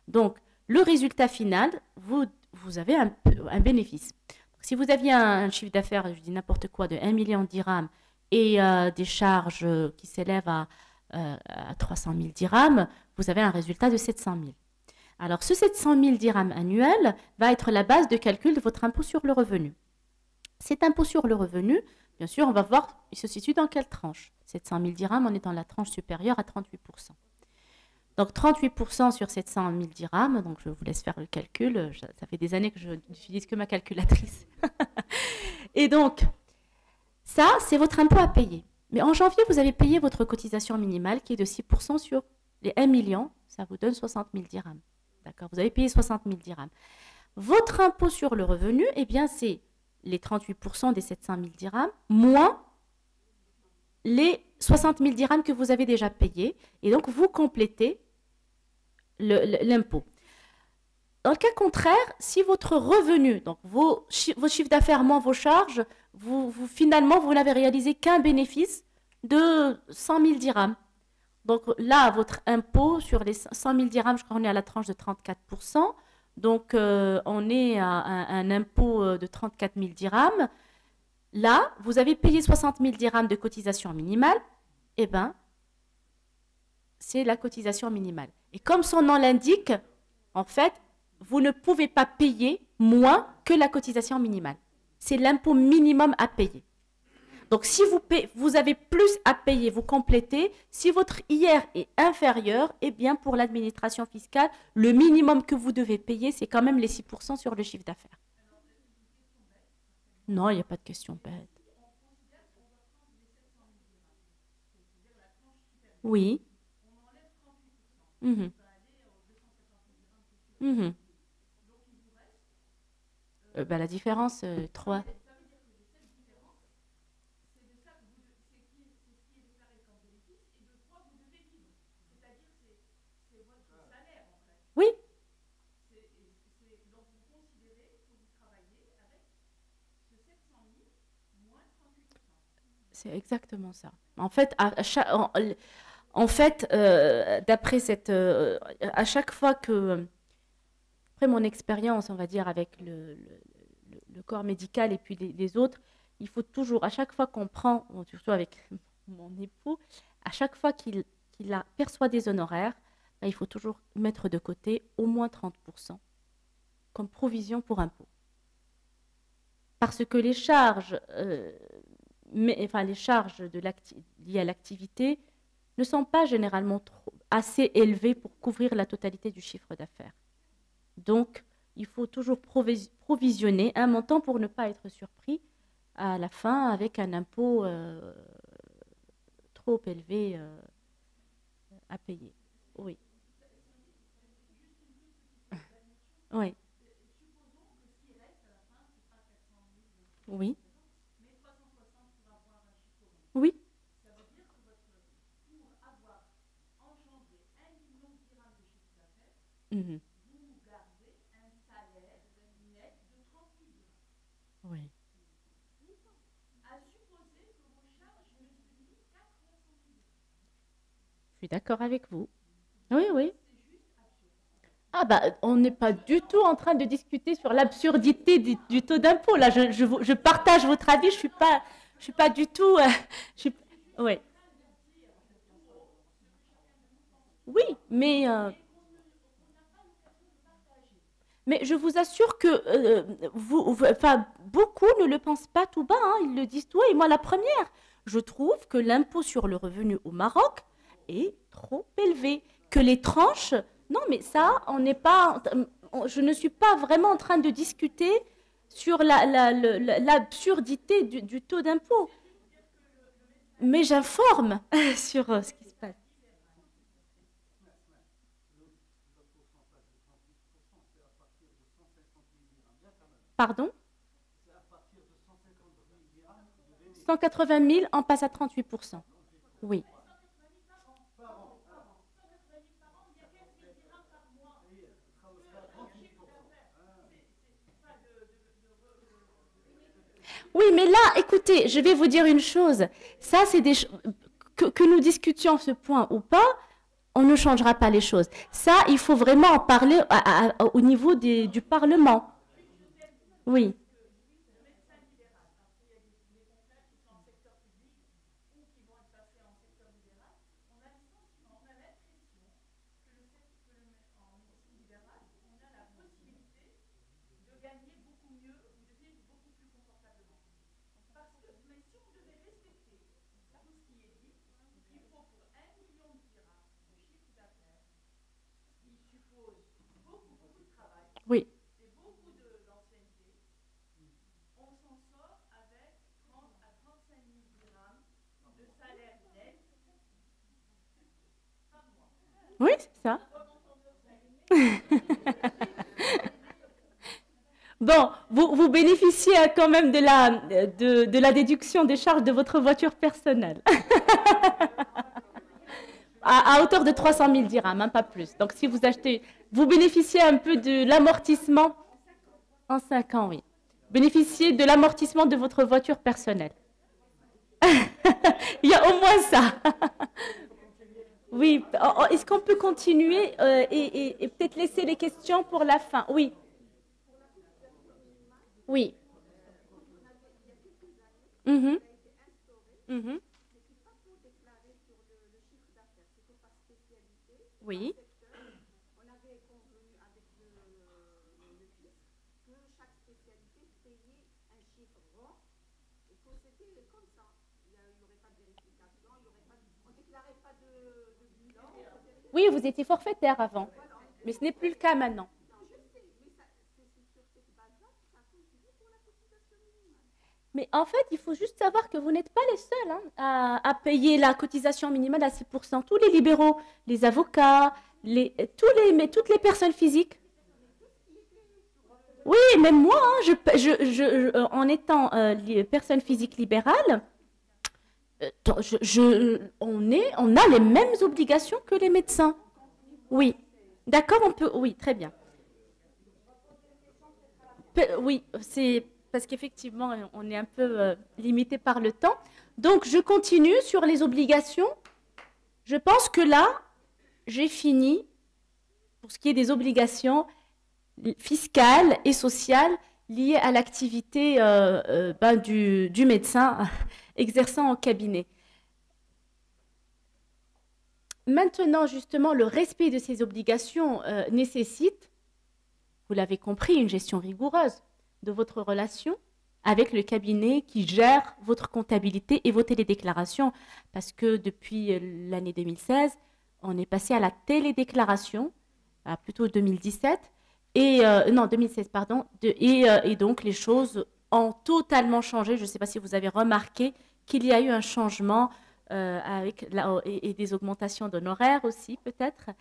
Donc, le résultat final, vous avez un bénéfice. Donc, si vous aviez un chiffre d'affaires, je dis n'importe quoi, de 1 million de dirhams et des charges qui s'élèvent à 300 000 dirhams, vous avez un résultat de 700 000. Alors, ce 700 000 dirhams annuel va être la base de calcul de votre impôt sur le revenu. Cet impôt sur le revenu, bien sûr, on va voir, il se situe dans quelle tranche. 700 000 dirhams, on est dans la tranche supérieure à 38%. Donc 38% sur 700 000 dirhams, donc je vous laisse faire le calcul, ça fait des années que je n'utilise que ma calculatrice. Et donc, ça, c'est votre impôt à payer. Mais en janvier, vous avez payé votre cotisation minimale qui est de 6% sur les 1 million, ça vous donne 60 000 dirhams. D'accord, vous avez payé 60 000 dirhams. Votre impôt sur le revenu, eh bien, c'est les 38% des 700 000 dirhams, moins les 60 000 dirhams que vous avez déjà payés. Et donc, vous complétez l'impôt. Dans le cas contraire, si votre revenu, donc vos chiffres d'affaires moins vos charges, finalement, vous n'avez réalisé qu'un bénéfice de 100 000 dirhams. Donc là, votre impôt sur les 100 000 dirhams, je crois qu'on est à la tranche de 34%. Donc, on est à un impôt de 34 000 dirhams. Là, vous avez payé 60 000 dirhams de cotisation minimale. Eh bien, c'est la cotisation minimale. Et comme son nom l'indique, en fait, vous ne pouvez pas payer moins que la cotisation minimale. C'est l'impôt minimum à payer. Donc, si vous avez plus à payer, vous complétez. Si votre IR est inférieur, eh bien, pour l'administration fiscale, le minimum que vous devez payer, c'est quand même les 6% sur le chiffre d'affaires. Non, il n'y a pas de question bête. Oui. Mhm. Mhm. Ben, la différence, 3. C'est exactement ça. En fait, d'après à chaque fois que, après mon expérience, on va dire, avec le corps médical et puis les autres, il faut toujours, à chaque fois qu'on prend, bon, surtout avec mon époux, à chaque fois perçoit des honoraires, ben, il faut toujours mettre de côté au moins 30% comme provision pour impôt. Parce que les charges, les charges liées à l'activité ne sont pas généralement assez élevées pour couvrir la totalité du chiffre d'affaires. Donc, il faut toujours provisionner un montant pour ne pas être surpris à la fin avec un impôt trop élevé à payer. Oui. Oui. Oui. Oui. Mhm. Oui. Je suis d'accord avec vous. Oui, oui. Ah bah, on n'est pas du tout en train de discuter sur l'absurdité du taux d'impôt. Là, je partage votre avis. Je suis pas du tout. Ouais. Oui, mais je vous assure que enfin, beaucoup ne le pensent pas tout bas, hein, ils le disent tout haut. Et moi, la première, je trouve que l'impôt sur le revenu au Maroc est trop élevé. Que les tranches, non, mais ça, on n'est pas, je ne suis pas vraiment en train de discuter sur l'absurdité du taux d'impôt. Mais j'informe sur ce qui se passe. Pardon? 180 000, on passe à 38%. Oui. Oui, mais là, écoutez, je vais vous dire une chose. Ça, c'est que nous discutions ce point ou pas, on ne changera pas les choses. Ça, il faut vraiment en parler au niveau du Parlement. Oui. Oui. Oui, c'est ça. Bon, vous bénéficiez quand même de la déduction des charges de votre voiture personnelle. À hauteur de 300 000 dirhams, hein, pas plus. Donc, si vous achetez, vous bénéficiez un peu de l'amortissement en 5 ans, oui. Bénéficiez de l'amortissement de votre voiture personnelle. Il y a au moins ça. Oui, est-ce qu'on peut continuer et peut-être laisser les questions pour la fin? Oui. Oui. Mhm. Mhm. Oui. Oui, vous étiez forfaitaire avant, mais ce n'est plus le cas maintenant. Mais en fait, il faut juste savoir que vous n'êtes pas les seuls, hein, à payer la cotisation minimale à 6%. Tous les libéraux, les avocats, mais toutes les personnes physiques. Oui, même moi, hein, en étant personne physique libérale, on a les mêmes obligations que les médecins. Oui. D'accord, on peut. Oui, très bien. Oui, parce qu'effectivement, on est un peu limité par le temps. Donc, je continue sur les obligations. Je pense que là, j'ai fini pour ce qui est des obligations fiscales et sociales liées à l'activité du médecin exerçant en cabinet. Maintenant, justement, le respect de ces obligations nécessite, vous l'avez compris, une gestion rigoureuse de votre relation avec le cabinet qui gère votre comptabilité et vos télédéclarations. Parce que depuis l'année 2016, on est passé à la télédéclaration, plutôt 2017, non, 2016, pardon, et donc les choses ont totalement changé. Je ne sais pas si vous avez remarqué qu'il y a eu un changement et des augmentations d'honoraires aussi, peut-être,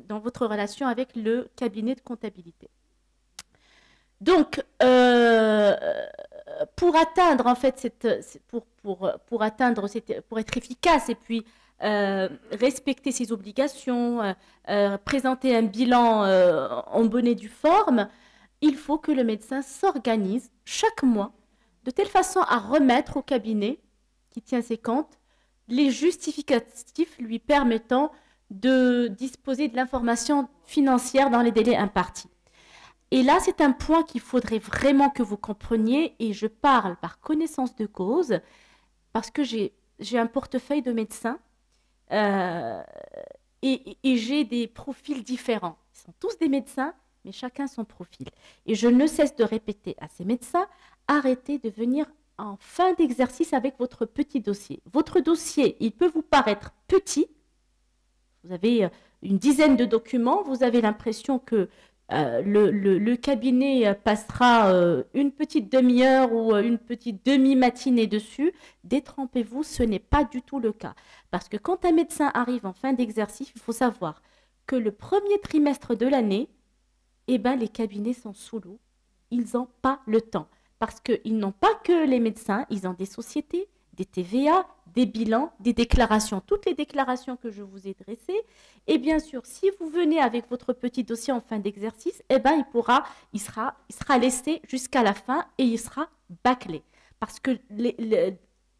dans votre relation avec le cabinet de comptabilité. Donc, pour atteindre, en fait, pour être efficace et puis respecter ses obligations, présenter un bilan en bonne et due forme, il faut que le médecin s'organise chaque mois de telle façon à remettre au cabinet qui tient ses comptes les justificatifs lui permettant de disposer de l'information financière dans les délais impartis. Et là, c'est un point qu'il faudrait vraiment que vous compreniez, et je parle par connaissance de cause, parce que j'ai un portefeuille de médecins et j'ai des profils différents. Ils sont tous des médecins, mais chacun son profil. Et je ne cesse de répéter à ces médecins, arrêtez de venir en fin d'exercice avec votre petit dossier. Votre dossier, il peut vous paraître petit. Vous avez une dizaine de documents, vous avez l'impression que le cabinet passera une petite demi-heure ou une petite demi-matinée dessus. Détrempez-vous, ce n'est pas du tout le cas. Parce que quand un médecin arrive en fin d'exercice, il faut savoir que le premier trimestre de l'année, eh ben, les cabinets sont sous l'eau. Ils n'ont pas le temps. Parce qu'ils n'ont pas que les médecins, ils ont des sociétés, des TVA, des bilans, des déclarations, toutes les déclarations que je vous ai dressées. Et bien sûr, si vous venez avec votre petit dossier en fin d'exercice, eh ben, il sera laissé jusqu'à la fin et il sera bâclé. Parce que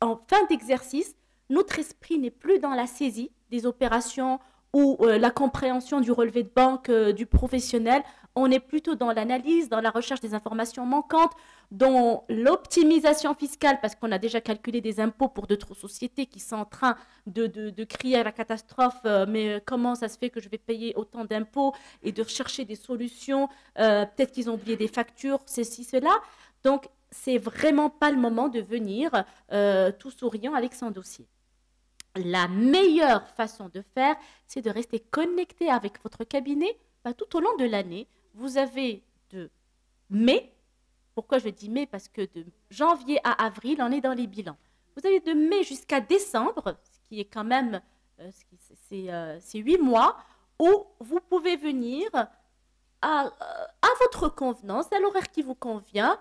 en fin d'exercice, notre esprit n'est plus dans la saisie des opérations ou la compréhension du relevé de banque du professionnel. On est plutôt dans l'analyse, dans la recherche des informations manquantes, dans l'optimisation fiscale, parce qu'on a déjà calculé des impôts pour d'autres sociétés qui sont en train de crier à la catastrophe, mais comment ça se fait que je vais payer autant d'impôts, et de rechercher des solutions, peut-être qu'ils ont oublié des factures, ceci, cela. Donc, c'est vraiment pas le moment de venir tout souriant avec son dossier. La meilleure façon de faire, c'est de rester connecté avec votre cabinet tout au long de l'année. Vous avez de mai, pourquoi je dis mai? Parce que de janvier à avril, on est dans les bilans. Vous avez de mai jusqu'à décembre, ce qui est quand même, c'est 8 mois, où vous pouvez venir à votre convenance, à l'horaire qui vous convient,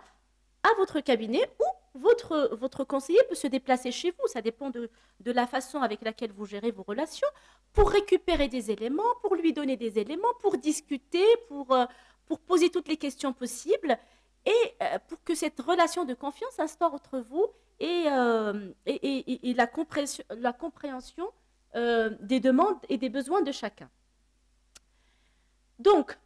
à votre cabinet, ou votre conseiller peut se déplacer chez vous. Ça dépend de la façon avec laquelle vous gérez vos relations, pour récupérer des éléments, pour lui donner des éléments, pour discuter, pour poser toutes les questions possibles, et pour que cette relation de confiance s'instaure entre vous et la compréhension des demandes et des besoins de chacun. Donc,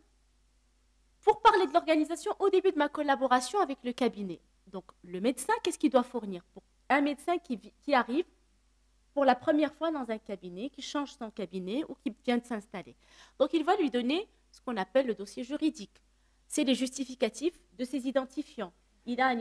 pour parler de l'organisation, au début de ma collaboration avec le cabinet, donc le médecin, qu'est-ce qu'il doit fournir? Pour un médecin qui arrive pour la première fois dans un cabinet, qui change son cabinet ou qui vient de s'installer. Donc, il va lui donner ce qu'on appelle le dossier juridique. C'est les justificatifs de ses identifiants. Il a un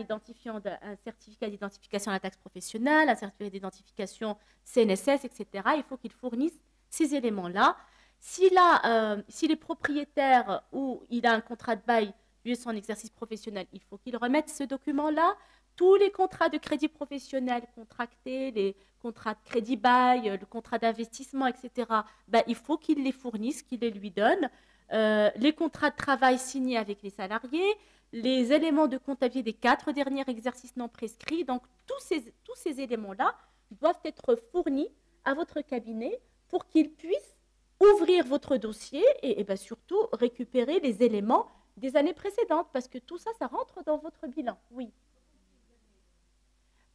certificat d'identification à la taxe professionnelle, un certificat d'identification CNSS, etc. Il faut qu'il fournisse ces éléments-là. S'il est propriétaire ou il a un contrat de bail de son exercice professionnel, il faut qu'il remette ce document-là. Tous les contrats de crédit professionnel contractés, les contrats de crédit bail, le contrat d'investissement, etc., il faut qu'il les fournisse, qu'il les lui donne. Les contrats de travail signés avec les salariés, les éléments de comptabilité des 4 derniers exercices non prescrits. Donc, tous ces éléments-là doivent être fournis à votre cabinet pour qu'il puisse ouvrir votre dossier et surtout récupérer les éléments des années précédentes, parce que tout ça, ça rentre dans votre bilan. Oui.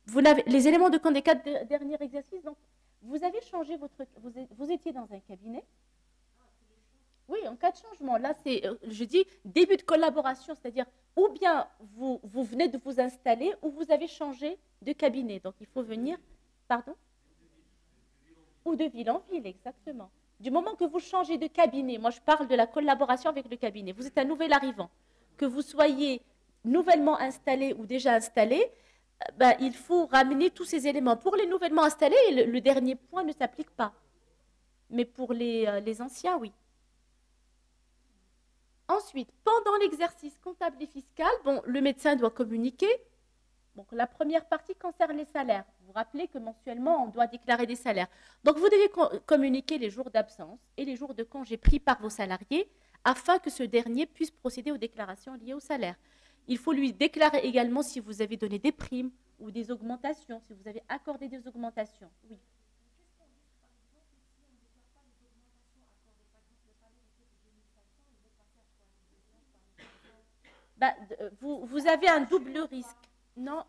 Vous n'avez, les éléments de compte des 4 derniers exercices, donc vous avez changé votre... Vous étiez dans un cabinet. Oui, en cas de changement. Là, c'est, je dis, début de collaboration, c'est-à-dire ou bien vous venez de vous installer ou vous avez changé de cabinet. Donc, il faut venir... Pardon? Ou de ville en ville, exactement. Du moment que vous changez de cabinet, moi je parle de la collaboration avec le cabinet, vous êtes un nouvel arrivant, que vous soyez nouvellement installé ou déjà installé, ben, il faut ramener tous ces éléments. Pour les nouvellement installés, le dernier point ne s'applique pas. Mais pour les anciens, oui. Ensuite, pendant l'exercice comptable et fiscal, bon, le médecin doit communiquer. Donc, la première partie concerne les salaires. Vous vous rappelez que mensuellement, on doit déclarer des salaires. Donc, vous devez communiquer les jours d'absence et les jours de congé pris par vos salariés afin que ce dernier puisse procéder aux déclarations liées au salaire. Il faut lui déclarer également si vous avez donné des primes ou des augmentations, si vous avez accordé des augmentations. Oui. Bah, vous avez un double risque. Non,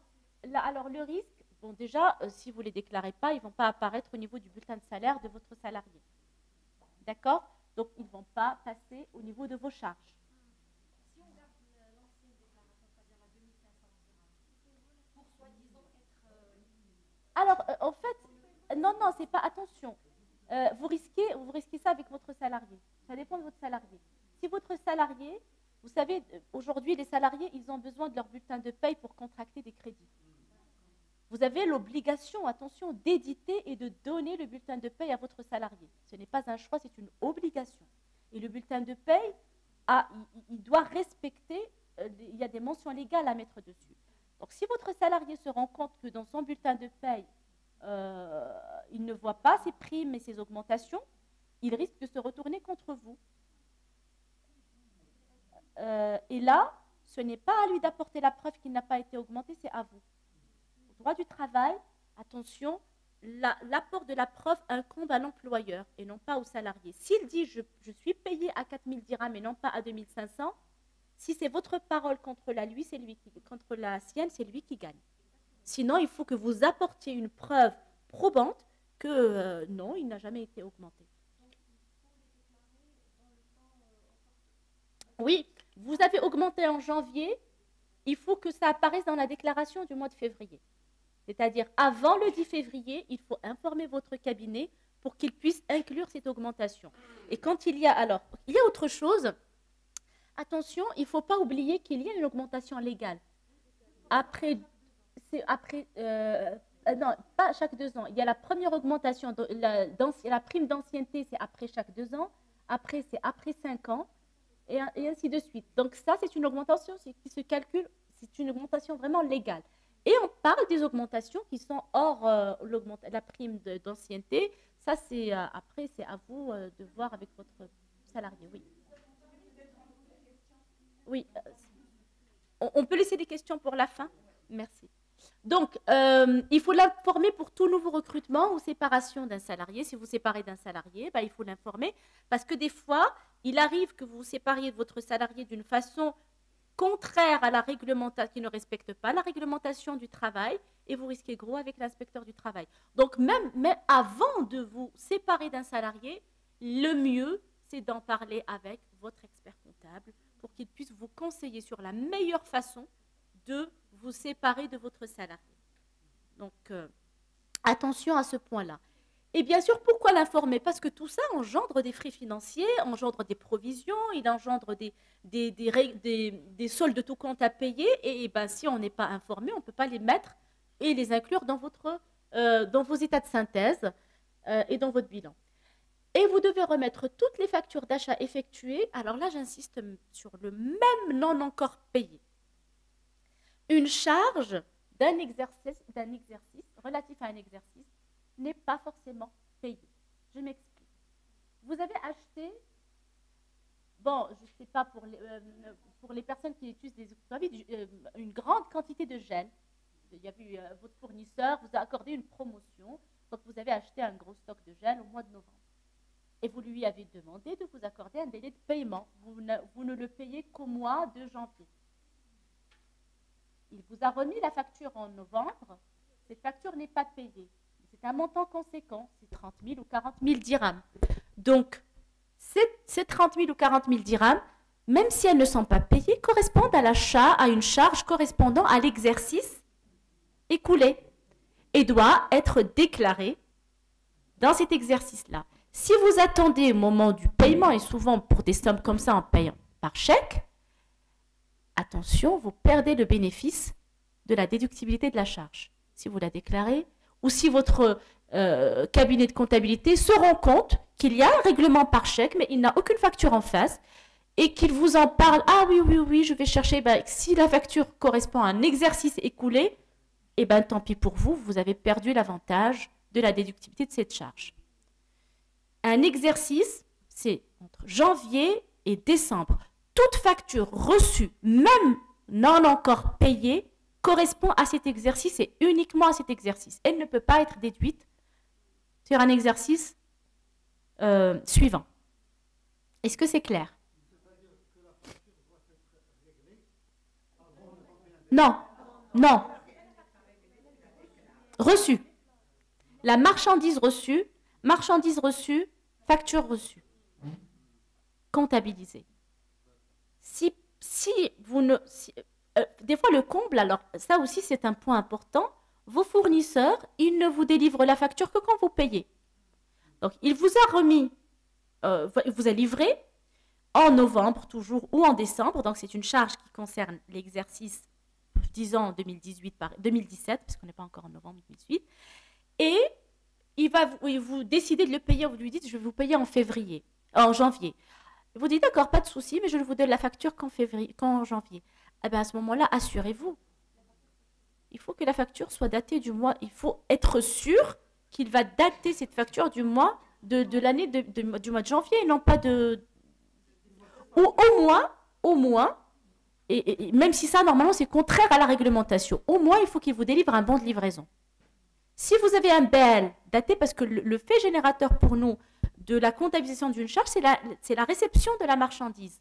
là, alors le risque, bon déjà, si vous ne les déclarez pas, ils ne vont pas apparaître au niveau du bulletin de salaire de votre salarié. D'accord? Donc, ils ne vont pas passer au niveau de vos charges. Si on garde l'ancienne déclaration, c'est-à-dire la 2500 pour soi-disant être... Alors, en fait, non, c'est pas, attention, vous risquez ça avec votre salarié. Ça dépend de votre salarié. Si votre salarié... Vous savez, aujourd'hui, les salariés, ils ont besoin de leur bulletin de paye pour contracter des crédits. Vous avez l'obligation, attention, d'éditer et de donner le bulletin de paye à votre salarié. Ce n'est pas un choix, c'est une obligation. Et le bulletin de paye, il doit respecter, il y a des mentions légales à mettre dessus. Donc, si votre salarié se rend compte que dans son bulletin de paye, il ne voit pas ses primes et ses augmentations, il risque de se retourner contre vous. Et là, ce n'est pas à lui d'apporter la preuve qu'il n'a pas été augmenté, c'est à vous. Au droit du travail, attention, l'apport de la preuve incombe à l'employeur et non pas au salarié. S'il dit je suis payé à 4000 dirhams et non pas à 2500, si c'est votre parole contre contre la sienne, c'est lui qui gagne. Sinon, il faut que vous apportiez une preuve probante que non, il n'a jamais été augmenté. Oui, vous avez augmenté en janvier, il faut que ça apparaisse dans la déclaration du mois de février. C'est-à-dire, avant le 10 février, il faut informer votre cabinet pour qu'il puisse inclure cette augmentation. Et quand il y a autre chose, attention, il ne faut pas oublier qu'il y a une augmentation légale. Non, pas chaque 2 ans. Il y a la première augmentation, la prime d'ancienneté, c'est après chaque 2 ans. Après, c'est après 5 ans. Et ainsi de suite. Donc ça, c'est une augmentation qui se calcule, c'est une augmentation vraiment légale. Et on parle des augmentations qui sont hors la prime d'ancienneté. Ça, c'est après, c'est à vous de voir avec votre salarié. Oui. Oui. On peut laisser des questions pour la fin? Merci. Donc, il faut l'informer pour tout nouveau recrutement ou séparation d'un salarié. Si vous séparez d'un salarié, il faut l'informer parce que des fois, il arrive que vous vous sépariez de votre salarié d'une façon contraire à la réglementation, qui ne respecte pas la réglementation du travail et vous risquez gros avec l'inspecteur du travail. Donc, même avant de vous séparer d'un salarié, le mieux, c'est d'en parler avec votre expert comptable pour qu'il puisse vous conseiller sur la meilleure façon de vous séparer de votre salarié. Donc, attention à ce point-là. Et bien sûr, pourquoi l'informer? Parce que tout ça engendre des frais financiers, engendre des provisions, il engendre des soldes de tout compte à payer. Et si on n'est pas informé, on ne peut pas les mettre et les inclure dans vos états de synthèse et dans votre bilan. Et vous devez remettre toutes les factures d'achat effectuées. Alors là, j'insiste sur le même non encore payé. Une charge d'un exercice relatif à un exercice n'est pas forcément payée. Je m'explique. Vous avez acheté, bon, je ne sais pas pour les personnes qui utilisent une grande quantité de gel. Il y a eu votre fournisseur vous a accordé une promotion, donc vous avez acheté un gros stock de gel au mois de novembre. et vous lui avez demandé de vous accorder un délai de paiement. Vous ne le payez qu'au mois de janvier. Il vous a remis la facture en novembre. Cette facture n'est pas payée. C'est un montant conséquent, c'est 30 000 ou 40 000 dirhams. Donc, ces 30 000 ou 40 000 dirhams, même si elles ne sont pas payées, correspondent à l'achat, à une charge correspondant à l'exercice écoulé et doit être déclarée dans cet exercice-là. Si vous attendez au moment du paiement, et souvent pour des sommes comme ça en payant par chèque, attention, vous perdez le bénéfice de la déductibilité de la charge. Si vous la déclarez, ou si votre cabinet de comptabilité se rend compte qu'il y a un règlement par chèque, mais il n'a aucune facture en face, et qu'il vous en parle, ah oui, je vais chercher, ben, si la facture correspond à un exercice écoulé, eh ben, tant pis pour vous, vous avez perdu l'avantage de la déductibilité de cette charge. Un exercice, c'est entre janvier et décembre. Toute facture reçue, même non encore payée, correspond à cet exercice et uniquement à cet exercice. Elle ne peut pas être déduite sur un exercice suivant. Est-ce que c'est clair? Non. Reçu. La marchandise reçue, facture reçue. Comptabilisée. Des fois, le comble, alors ça aussi c'est un point important, vos fournisseurs, ils ne vous délivrent la facture que quand vous payez. Donc, il vous a remis, il vous a livré en novembre toujours ou en décembre, donc c'est une charge qui concerne l'exercice, disons 2017, parce qu'on n'est pas encore en novembre 2018, et vous décidez de le payer, vous lui dites, je vais vous payer en janvier. Vous dites, d'accord, pas de souci, mais je vous donne la facture qu'en janvier. Eh bien, à ce moment-là, assurez-vous. Il faut que la facture soit datée du mois. Il faut être sûr qu'il va dater cette facture du mois de l'année du mois de janvier et non pas de... Ou au moins, et même si ça, normalement, c'est contraire à la réglementation, au moins, il faut qu'il vous délivre un bon de livraison. Si vous avez un BL daté, parce que le fait générateur pour nous de la comptabilisation d'une charge, c'est la réception de la marchandise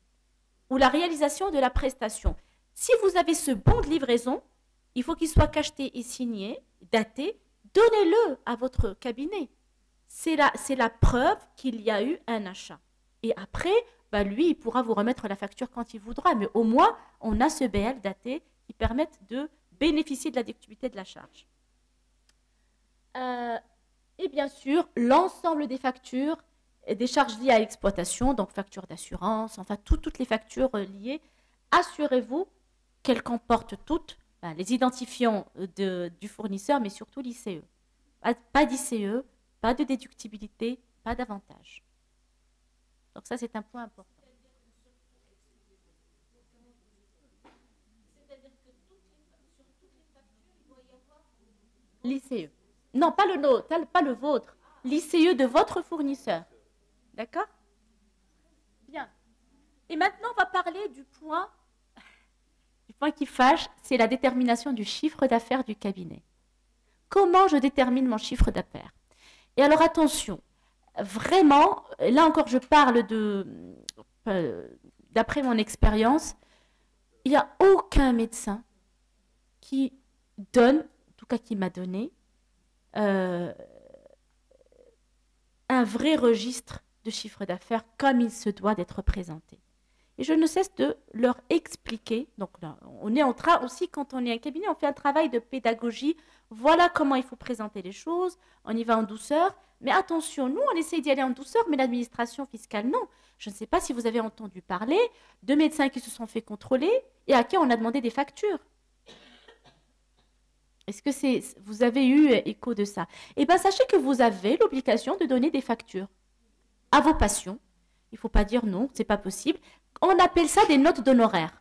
ou la réalisation de la prestation. Si vous avez ce bon de livraison, il faut qu'il soit cacheté et signé, daté, donnez-le à votre cabinet. C'est la preuve qu'il y a eu un achat. Et après, bah lui, il pourra vous remettre la facture quand il voudra, mais au moins, on a ce BL daté qui permet de bénéficier de la déductibilité de la charge. Et bien sûr, l'ensemble des factures, des charges liées à l'exploitation, donc factures d'assurance, enfin toutes les factures liées, assurez-vous qu'elles comportent toutes les identifiants du fournisseur, mais surtout l'ICE. Pas d'ICE, pas de déductibilité, pas d'avantage. Donc ça, c'est un point important. C'est-à-dire que sur toutes les factures, il doit y avoir l'ICE. Non, pas le nôtre, pas le vôtre. L'ICE de votre fournisseur. D'accord? Bien. Et maintenant, on va parler du point qui fâche, c'est la détermination du chiffre d'affaires du cabinet. Comment je détermine mon chiffre d'affaires? Et alors, attention, vraiment, là encore, je parle d'après mon expérience, il n'y a aucun médecin qui donne, en tout cas qui m'a donné, un vrai registre de chiffre d'affaires comme il se doit d'être présenté. Et je ne cesse de leur expliquer, donc là, on est en train aussi, quand on est un cabinet, on fait un travail de pédagogie, voilà comment il faut présenter les choses, on y va en douceur, mais attention, nous on essaye d'y aller en douceur, mais l'administration fiscale, non. Je ne sais pas si vous avez entendu parler de médecins qui se sont fait contrôler et à qui on a demandé des factures. Est-ce que vous avez eu écho de ça? Eh bien, sachez que vous avez l'obligation de donner des factures à vos patients. Il ne faut pas dire non, ce n'est pas possible. On appelle ça des notes d'honoraires.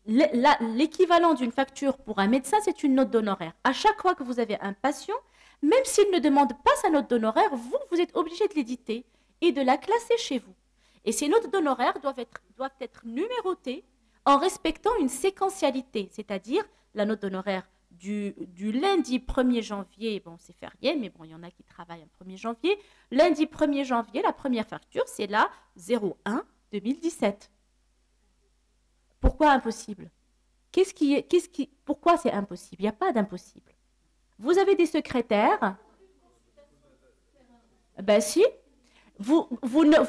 L'équivalent d'une facture pour un médecin, c'est une note d'honoraire. À chaque fois que vous avez un patient, même s'il ne demande pas sa note d'honoraire, vous êtes obligé de l'éditer et de la classer chez vous. Et ces notes d'honoraires doivent être numérotées en respectant une séquentialité, c'est-à-dire la note d'honoraire du lundi 1er janvier, bon c'est férié, mais bon il y en a qui travaillent un 1er janvier, lundi 1er janvier, la première facture c'est la 01-2017. Pourquoi impossible? Pourquoi c'est impossible? Il n'y a pas d'impossible. Vous avez des secrétaires? Ben si. Vous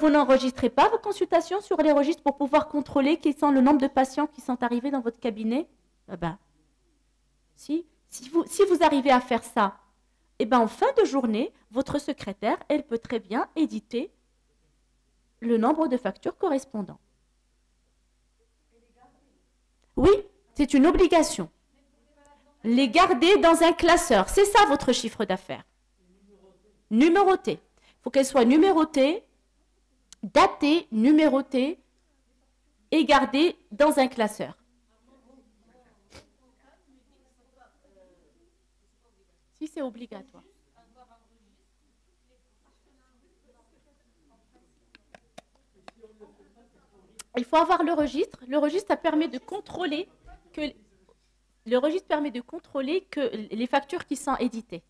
n'enregistrez pas vos consultations sur les registres pour pouvoir contrôler quels sont le nombre de patients qui sont arrivés dans votre cabinet? Ben, si vous arrivez à faire ça, eh ben, en fin de journée, votre secrétaire, elle peut très bien éditer le nombre de factures correspondant. Oui, c'est une obligation. Les garder dans un classeur, c'est ça votre chiffre d'affaires. Numéroté. Il faut qu'elle soit numérotée, datée, numérotée et gardée dans un classeur. Si c'est obligatoire. Il faut avoir le registre. Le registre, ça permet de contrôler que les factures qui sont éditées.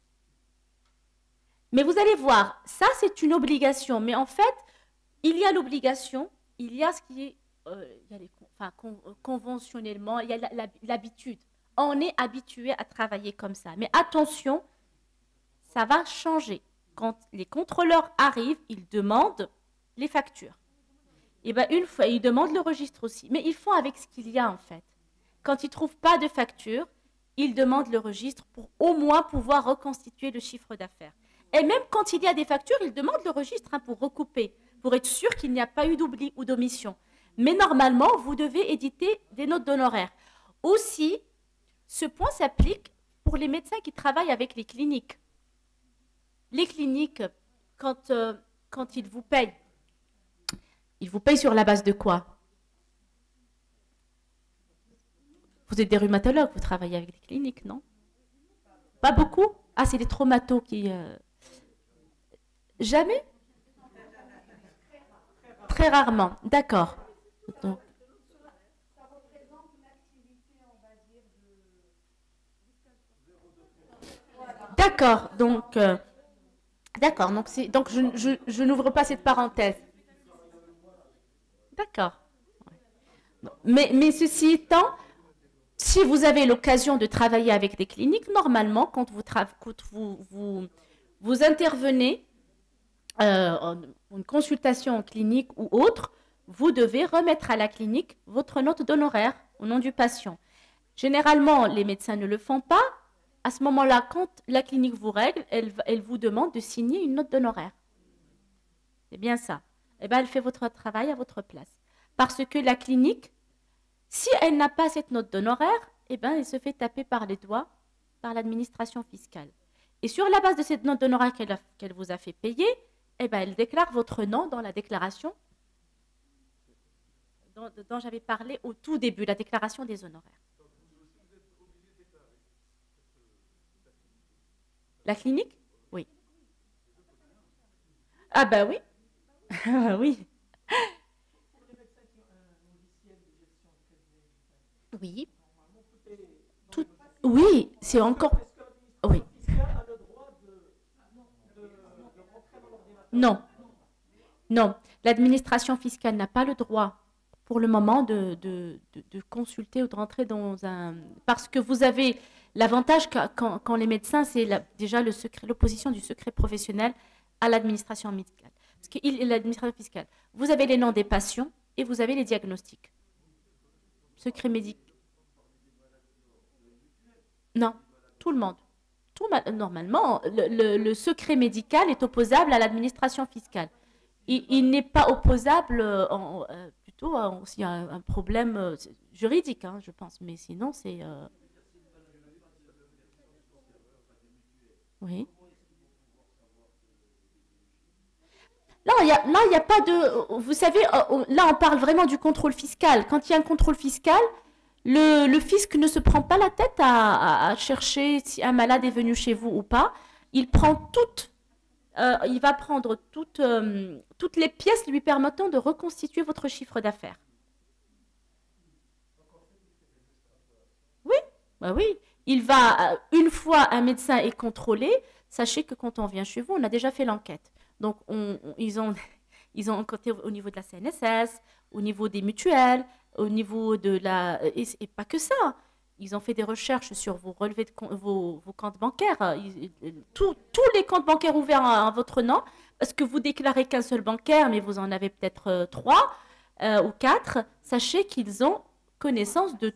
Mais vous allez voir, ça c'est une obligation. Mais en fait, il y a l'obligation, il y a ce qui est conventionnellement, il y a l'habitude. On est habitué à travailler comme ça. Mais attention, ça va changer. Quand les contrôleurs arrivent, ils demandent les factures. Et bien une fois, ils demandent le registre aussi. Mais ils font avec ce qu'il y a en fait. Quand ils ne trouvent pas de facture, ils demandent le registre pour au moins pouvoir reconstituer le chiffre d'affaires. Et même quand il y a des factures, ils demandent le registre pour recouper, pour être sûr qu'il n'y a pas eu d'oubli ou d'omission. Mais normalement, vous devez éditer des notes d'honoraires. Aussi, ce point s'applique pour les médecins qui travaillent avec les cliniques. Les cliniques, quand ils vous payent sur la base de quoi? Vous êtes des rhumatologues, vous travaillez avec des cliniques, non? Pas beaucoup? Ah, c'est les traumatos qui... Jamais? Très rarement, d'accord. D'accord, donc je n'ouvre pas cette parenthèse. D'accord. Mais ceci étant, si vous avez l'occasion de travailler avec des cliniques, normalement, quand vous intervenez en une consultation en clinique ou autre, vous devez remettre à la clinique votre note d'honoraires au nom du patient. Généralement, les médecins ne le font pas. À ce moment-là, quand la clinique vous règle, elle vous demande de signer une note d'honoraires. C'est bien ça. Eh bien, elle fait votre travail à votre place. Parce que la clinique, si elle n'a pas cette note d'honoraires, eh bien, elle se fait taper par les doigts par l'administration fiscale. Et sur la base de cette note d'honoraires qu'elle vous a fait payer, eh bien, elle déclare votre nom dans la déclaration dont j'avais parlé au tout début, la déclaration des honoraires. La clinique? Oui. Ah ben oui. Oui. Oui. Oui, c'est encore... Oui. Non. Non. L'administration fiscale n'a pas le droit pour le moment de consulter ou de rentrer dans un... Parce que vous avez l'avantage quand les médecins, c'est déjà l'opposition du secret professionnel à l'administration médicale. Parce que l'administration fiscale, vous avez les noms des patients et vous avez les diagnostics. Secret médical. Non, tout le monde. Normalement, le secret médical est opposable à l'administration fiscale. Il n'est pas opposable, plutôt s'il y a un problème juridique, hein, je pense. Mais sinon, c'est... Oui. Là, il n'y a pas de... Vous savez, là, on parle vraiment du contrôle fiscal. Quand il y a un contrôle fiscal, le fisc ne se prend pas la tête à chercher si un malade est venu chez vous ou pas. Il va prendre toutes les pièces lui permettant de reconstituer votre chiffre d'affaires. Oui, bah oui. Il va, une fois un médecin est contrôlé, sachez que quand on vient chez vous, on a déjà fait l'enquête. Donc, ils ont enquêté au niveau de la CNSS, au niveau des mutuelles, au niveau de la... Et pas que ça. Ils ont fait des recherches sur vos relevés de vos comptes bancaires. Tous les comptes bancaires ouverts à votre nom, parce que vous déclarez qu'un seul bancaire, mais vous en avez peut-être 3 ou 4. Sachez qu'ils ont connaissance de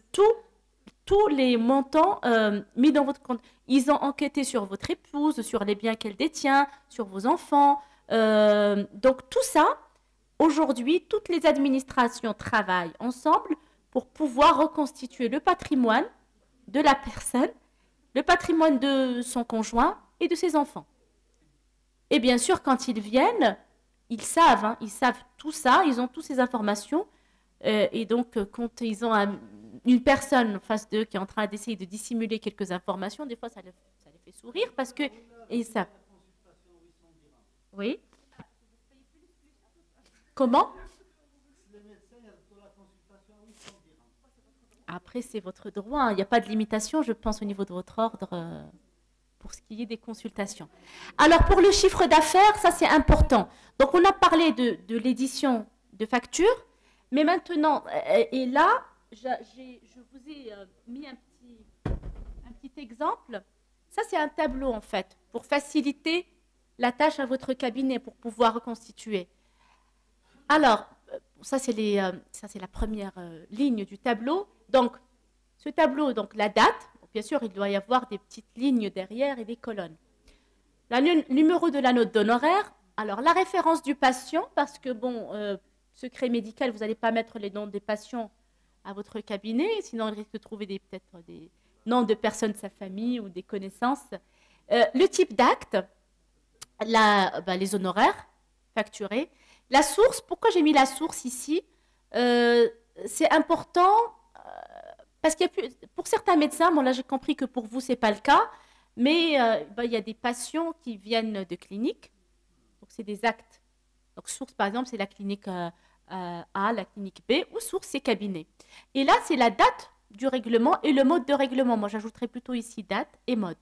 tous les montants mis dans votre compte. Ils ont enquêté sur votre épouse, sur les biens qu'elle détient, sur vos enfants. Donc tout ça, aujourd'hui, toutes les administrations travaillent ensemble pour pouvoir reconstituer le patrimoine de la personne, le patrimoine de son conjoint et de ses enfants. Et bien sûr, quand ils viennent, ils savent tout ça, ils ont toutes ces informations. Et donc, quand ils ont une personne en face d'eux qui est en train d'essayer de dissimuler quelques informations, des fois, ça les fait sourire parce que ils savent. Oui. Comment? Après, c'est votre droit. Il n'y a pas de limitation, je pense, au niveau de votre ordre pour ce qui est des consultations. Alors, pour le chiffre d'affaires, ça, c'est important. Donc, on a parlé de l'édition de factures, mais maintenant, et là, je vous ai mis un petit exemple. Ça, c'est un tableau, en fait, pour faciliter la tâche à votre cabinet, pour pouvoir reconstituer. Alors, ça, c'est la première ligne du tableau. Donc, ce tableau, donc la date, bien sûr, il doit y avoir des petites lignes derrière et des colonnes. Le numéro de la note d'honoraire, alors la référence du patient, parce que, bon, secret médical, vous n'allez pas mettre les noms des patients à votre cabinet, sinon on risque de trouver peut-être des noms de personnes de sa famille ou des connaissances. Le type d'acte, les honoraires facturés. La source, pourquoi j'ai mis la source ici? C'est important parce qu'il y a pour certains médecins, bon là j'ai compris que pour vous, ce n'est pas le cas, mais il y a des patients qui viennent de cliniques, donc c'est des actes. Donc source, par exemple, c'est la clinique A, la clinique B, ou source, c'est cabinet. Et là, c'est la date du règlement et le mode de règlement. Moi, j'ajouterais plutôt ici date et mode.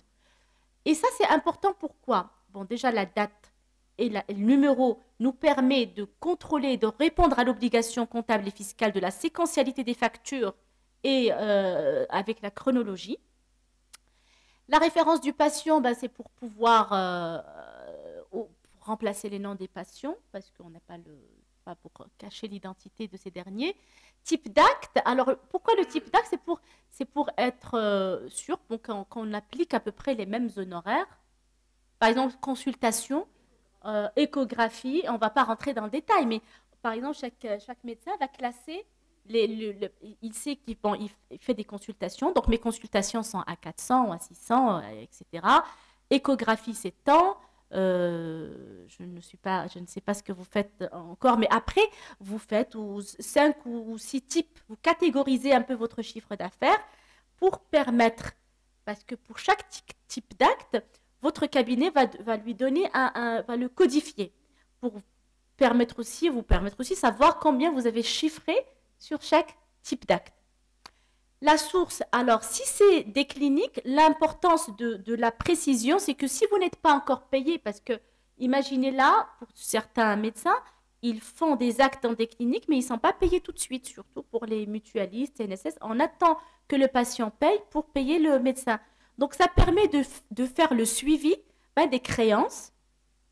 Et ça, c'est important, pourquoi? Bon, déjà, la date et le numéro nous permet de contrôler, de répondre à l'obligation comptable et fiscale de la séquentialité des factures et avec la chronologie. La référence du patient, c'est pour pouvoir pour remplacer les noms des patients, parce qu'on n'a pas pour cacher l'identité de ces derniers. Type d'acte, alors pourquoi le type d'acte? C'est pour être sûr qu'on applique à peu près les mêmes honoraires. Par exemple, consultation, échographie, on ne va pas rentrer dans le détail, mais par exemple, chaque médecin va classer, il sait qu'il fait des consultations, donc mes consultations sont à 400 ou à 600, etc. Échographie, c'est tant. Je ne sais pas ce que vous faites encore, mais après, vous faites 5 ou 6 types, vous catégorisez un peu votre chiffre d'affaires pour permettre, parce que pour chaque type d'acte, votre cabinet va lui donner va le codifier pour vous permettre aussi de savoir combien vous avez chiffré sur chaque type d'acte. La source, alors si c'est des cliniques, l'importance de la précision, c'est que si vous n'êtes pas encore payé, parce que imaginez là, pour certains médecins, ils font des actes dans des cliniques, mais ils ne sont pas payés tout de suite, surtout pour les mutualistes, CNSS. On attend que le patient paye pour payer le médecin. Donc, ça permet de faire le suivi des créances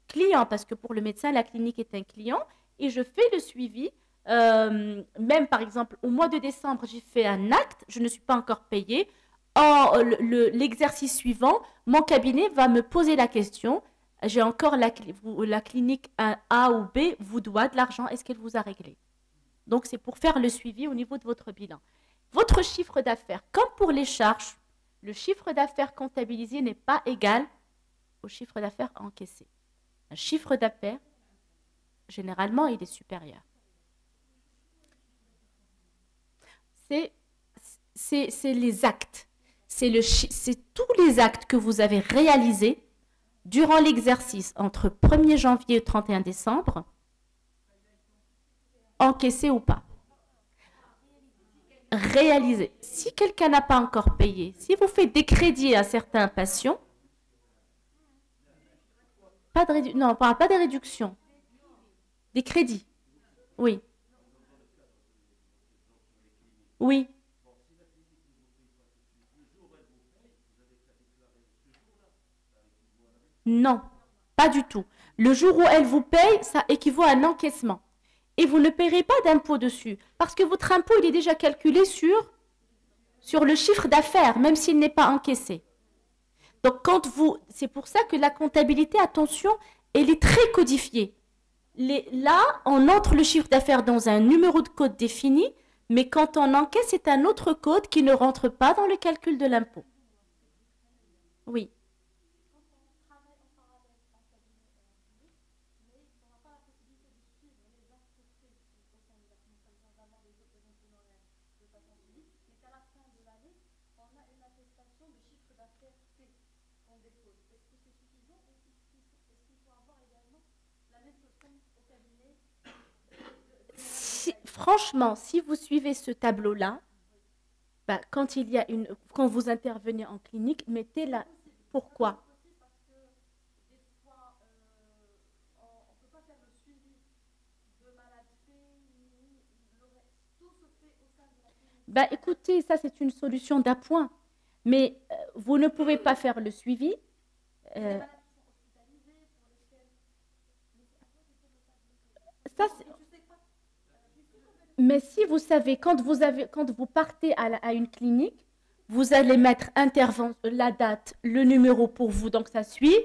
clients, parce que pour le médecin, la clinique est un client, et je fais le suivi. Même, par exemple, au mois de décembre, j'ai fait un acte, je ne suis pas encore payée. L'exercice suivant, mon cabinet va me poser la question, j'ai encore la clinique A ou B vous doit de l'argent, est-ce qu'elle vous a réglé? Donc, c'est pour faire le suivi au niveau de votre bilan. Votre chiffre d'affaires, comme pour les charges, le chiffre d'affaires comptabilisé n'est pas égal au chiffre d'affaires encaissé. Un chiffre d'affaires, généralement, il est supérieur. C'est les actes. C'est tous les actes que vous avez réalisés durant l'exercice entre 1er janvier et 31 décembre, encaissés ou pas. réalisé. Si quelqu'un n'a pas encore payé, si vous faites des crédits à certains patients, pas de non, on ne parle pas des réductions, des crédits. Oui, oui, non, pas du tout. Le jour où elle vous paye, ça équivaut à un encaissement. Et vous ne paierez pas d'impôt dessus, parce que votre impôt, il est déjà calculé sur le chiffre d'affaires, même s'il n'est pas encaissé. Donc, c'est pour ça que la comptabilité, attention, elle est très codifiée. Là, on entre le chiffre d'affaires dans un numéro de code défini, mais quand on encaisse, c'est un autre code qui ne rentre pas dans le calcul de l'impôt. Oui. Franchement, si vous suivez ce tableau-là, bah, quand vous intervenez en clinique, mettez-la. Pourquoi? Bah, écoutez, ça c'est une solution d'appoint. Mais vous ne pouvez pas faire le suivi. euh, ça, mais si vous savez, quand vous partez à une clinique, vous allez mettre la date, le numéro pour vous, donc ça suit.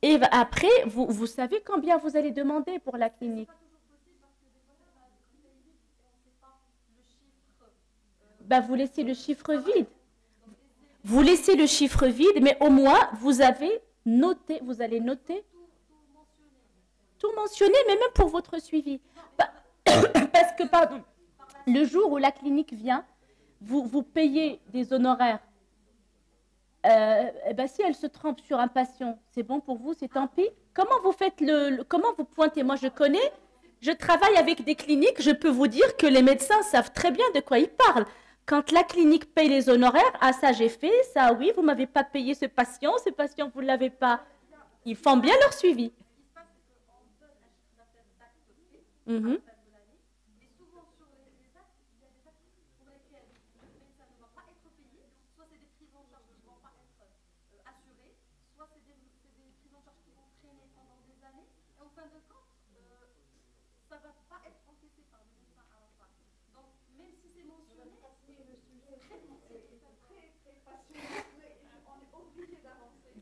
Et après, vous savez combien vous allez demander pour la clinique. Bah, vous laissez le chiffre vide. Vous laissez le chiffre vide, mais au moins, vous allez noter, tout mentionner, mais même pour votre suivi. Bah, parce que, pardon, le jour où la clinique vient, vous payez des honoraires. Eh ben, si elle se trompe sur un patient, c'est bon pour vous, c'est tant pis. Comment vous faites comment vous pointez? Moi, je travaille avec des cliniques, je peux vous dire que les médecins savent très bien de quoi ils parlent. Quand la clinique paye les honoraires, ah ça j'ai fait, ça oui, vous m'avez pas payé ce patient vous ne l'avez pas. Ils font bien leur suivi. Mhm.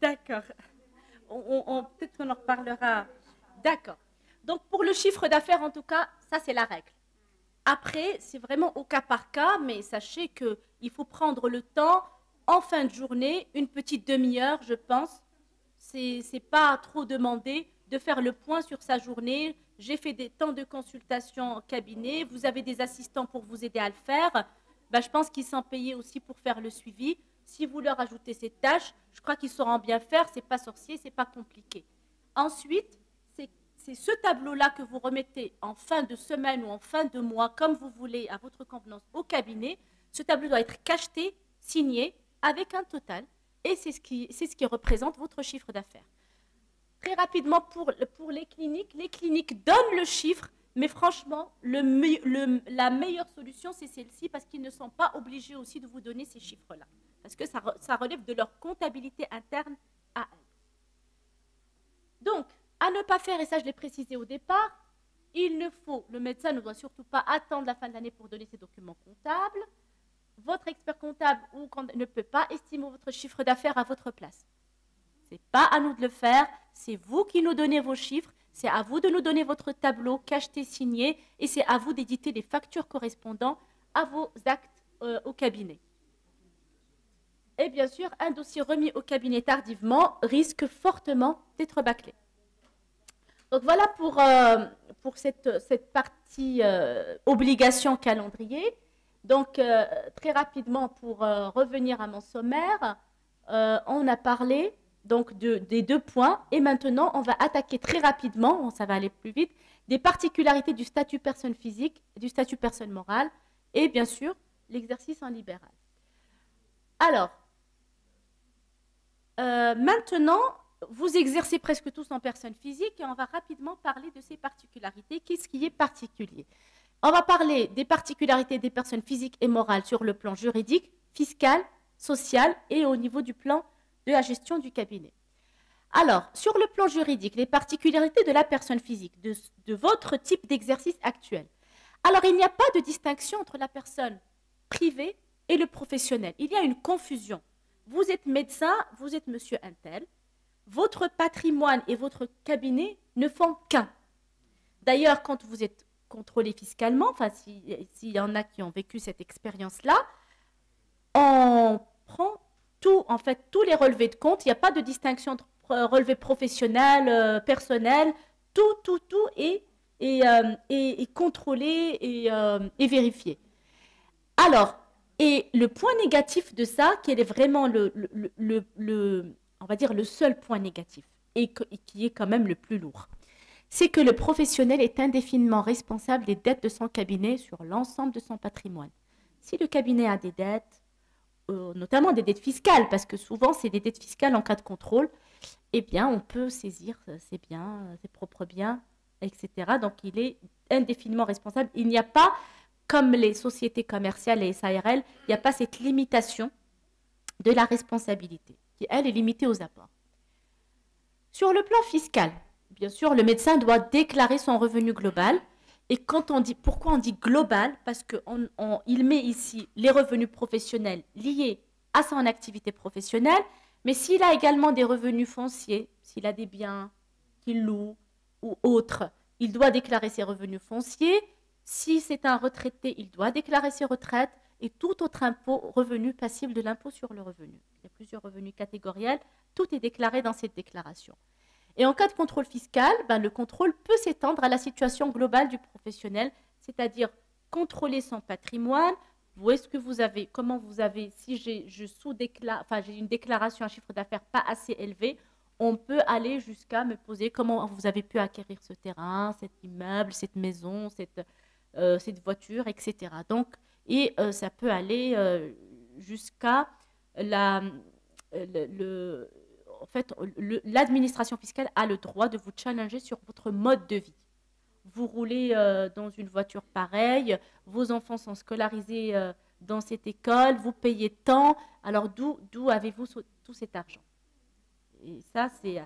D'accord. Peut-être qu'on en reparlera. D'accord. Donc, pour le chiffre d'affaires, en tout cas, ça, c'est la règle. Après, c'est vraiment au cas par cas, mais sachez qu'il faut prendre le temps, en fin de journée, une petite demi-heure, je pense. C'est pas trop demandé de faire le point sur sa journée. J'ai fait des temps de consultation en cabinet. Vous avez des assistants pour vous aider à le faire. Ben, je pense qu'ils sont payés aussi pour faire le suivi. Si vous leur ajoutez ces tâches, je crois qu'ils sauront bien faire. C'est pas sorcier, c'est pas compliqué. Ensuite, c'est ce tableau-là que vous remettez en fin de semaine ou en fin de mois, comme vous voulez, à votre convenance au cabinet. Ce tableau doit être cacheté, signé, avec un total. Et c'est ce qui représente votre chiffre d'affaires. Très rapidement, pour les cliniques donnent le chiffre, mais franchement, la meilleure solution, c'est celle-ci, parce qu'ils ne sont pas obligés aussi de vous donner ces chiffres-là. Parce que ça relève de leur comptabilité interne à elles. Donc, à ne pas faire, et ça je l'ai précisé au départ, le médecin ne doit surtout pas attendre la fin de l'année pour donner ses documents comptables. Votre expert comptable ne peut pas estimer votre chiffre d'affaires à votre place. Ce n'est pas à nous de le faire, c'est vous qui nous donnez vos chiffres, c'est à vous de nous donner votre tableau cacheté, signé, et c'est à vous d'éditer les factures correspondant à vos actes au cabinet. Et bien sûr, un dossier remis au cabinet tardivement risque fortement d'être bâclé. Donc voilà pour cette partie obligation calendrier. Donc très rapidement, pour revenir à mon sommaire, on a parlé donc des 2 points et maintenant on va attaquer très rapidement, ça va aller plus vite, des particularités du statut personne physique, du statut personne morale et bien sûr l'exercice en libéral. Alors, maintenant, vous exercez presque tous en personne physique et on va rapidement parler de ces particularités. Qu'est-ce qui est particulier? On va parler des particularités des personnes physiques et morales sur le plan juridique, fiscal, social et au niveau du plan de la gestion du cabinet. Alors, sur le plan juridique, les particularités de la personne physique, de votre type d'exercice actuel. Alors, il n'y a pas de distinction entre la personne privée et le professionnel. Il y a une confusion. Vous êtes médecin, vous êtes monsieur Intel. Votre patrimoine et votre cabinet ne font qu'un. D'ailleurs, quand vous êtes contrôlé fiscalement, enfin, s'il y en a qui ont vécu cette expérience-là, on prend tout, en fait, tous les relevés de compte. Il n'y a pas de distinction entre relevés professionnels, personnels. Tout est contrôlé et vérifié. Alors, et le point négatif de ça, qui est vraiment on va dire le seul point négatif, et qui est quand même le plus lourd, c'est que le professionnel est indéfiniment responsable des dettes de son cabinet sur l'ensemble de son patrimoine. Si le cabinet a des dettes, notamment des dettes fiscales, parce que souvent c'est des dettes fiscales en cas de contrôle, eh bien on peut saisir ses biens, ses propres biens, etc. Donc il est indéfiniment responsable. Il n'y a pas, comme les sociétés commerciales et SARL, il n'y a pas cette limitation de la responsabilité, qui elle est limitée aux apports. Sur le plan fiscal, bien sûr, le médecin doit déclarer son revenu global. Et quand on dit, pourquoi on dit global? Parce qu'il met ici les revenus professionnels liés à son activité professionnelle, mais s'il a également des revenus fonciers, s'il a des biens qu'il loue ou autres, il doit déclarer ses revenus fonciers. Si c'est un retraité, il doit déclarer ses retraites et tout autre impôt, revenu passible de l'impôt sur le revenu. Il y a plusieurs revenus catégoriels, tout est déclaré dans cette déclaration. Et en cas de contrôle fiscal, le contrôle peut s'étendre à la situation globale du professionnel, c'est-à-dire contrôler son patrimoine. Où est-ce que vous avez, comment vous avez, si j'ai une déclaration, un chiffre d'affaires pas assez élevé, on peut aller jusqu'à me poser comment vous avez pu acquérir ce terrain, cet immeuble, cette maison, cette voiture, etc. Donc, ça peut aller jusqu'à en fait, l'administration fiscale a le droit de vous challenger sur votre mode de vie. Vous roulez dans une voiture pareille, vos enfants sont scolarisés dans cette école, vous payez tant, alors d'où avez-vous tout cet argent? Et ça, c'est...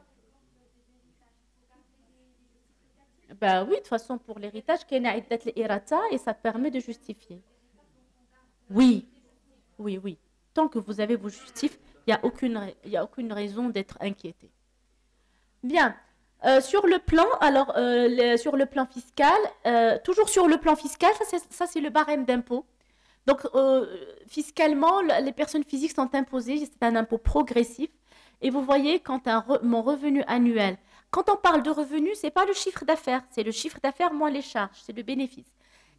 Ben oui, de toute façon, pour l'héritage, et ça permet de justifier. Oui, oui. Tant que vous avez vos justifs, il n'y a aucune raison d'être inquiété. Bien. Sur le plan, sur le plan fiscal, toujours sur le plan fiscal, ça c'est le barème d'impôt. Donc, fiscalement, les personnes physiques sont imposées, c'est un impôt progressif. Et vous voyez, quand mon revenu annuel, quand on parle de revenu, ce n'est pas le chiffre d'affaires, c'est le chiffre d'affaires moins les charges, c'est le bénéfice.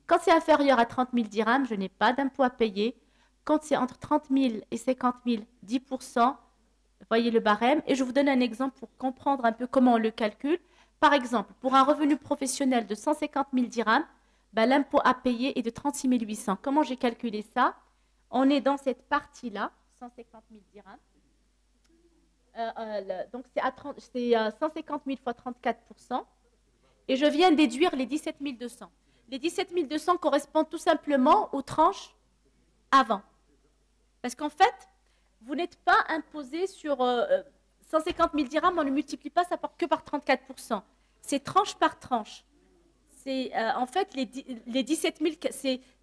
Quand c'est inférieur à 30 000 dirhams, je n'ai pas d'impôt à payer. Quand c'est entre 30 000 et 50 000, 10%, voyez le barème. Et je vous donne un exemple pour comprendre un peu comment on le calcule. Par exemple, pour un revenu professionnel de 150 000 dirhams, l'impôt à payer est de 36 800. Comment j'ai calculé ça? On est dans cette partie-là, 150 000 dirhams. Donc, c'est 150 000 fois 34%. Et je viens déduire les 17 200. Les 17 200 correspondent tout simplement aux tranches avant. Parce qu'en fait, vous n'êtes pas imposé sur 150 000 dirhams, on ne multiplie pas ça que par 34%. C'est tranche par tranche. C'est en fait les 17 000,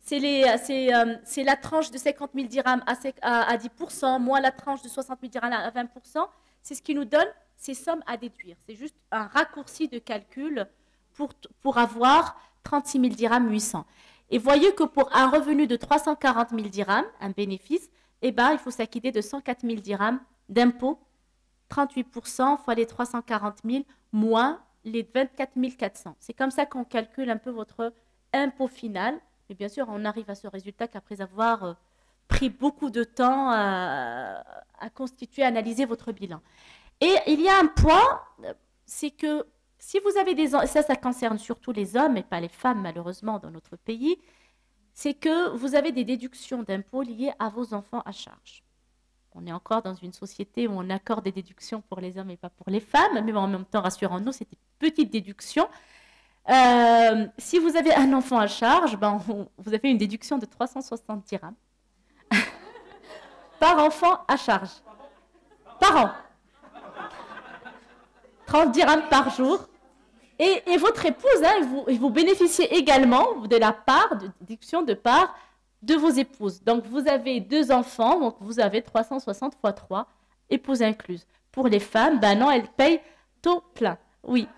c'est la tranche de 50 000 dirhams à 10%, moins la tranche de 60 000 dirhams à 20%. C'est ce qui nous donne ces sommes à déduire. C'est juste un raccourci de calcul pour avoir 36 000 dirhams 800. Et voyez que pour un revenu de 340 000 dirhams, un bénéfice, il faut s'acquitter de 104 000 dirhams d'impôt, 38% fois les 340 000 moins les 24 400. C'est comme ça qu'on calcule un peu votre impôt final. Mais bien sûr, on arrive à ce résultat qu'après avoir pris beaucoup de temps à constituer, à analyser votre bilan. Et il y a un point, c'est que si vous avez des enfants, ça concerne surtout les hommes et pas les femmes malheureusement dans notre pays, c'est que vous avez des déductions d'impôts liées à vos enfants à charge. On est encore dans une société où on accorde des déductions pour les hommes et pas pour les femmes, mais en même temps, rassurons-nous, c'est des petites déductions. Si vous avez un enfant à charge, vous avez une déduction de 360 dirhams par enfant à charge. Par an. 30 dirhams par jour. Et votre épouse, vous bénéficiez également de la part, de déduction de part de vos épouses. Donc, vous avez 2 enfants, donc vous avez 360 x 3, épouses incluses. Pour les femmes, non, elles payent taux plein. Oui.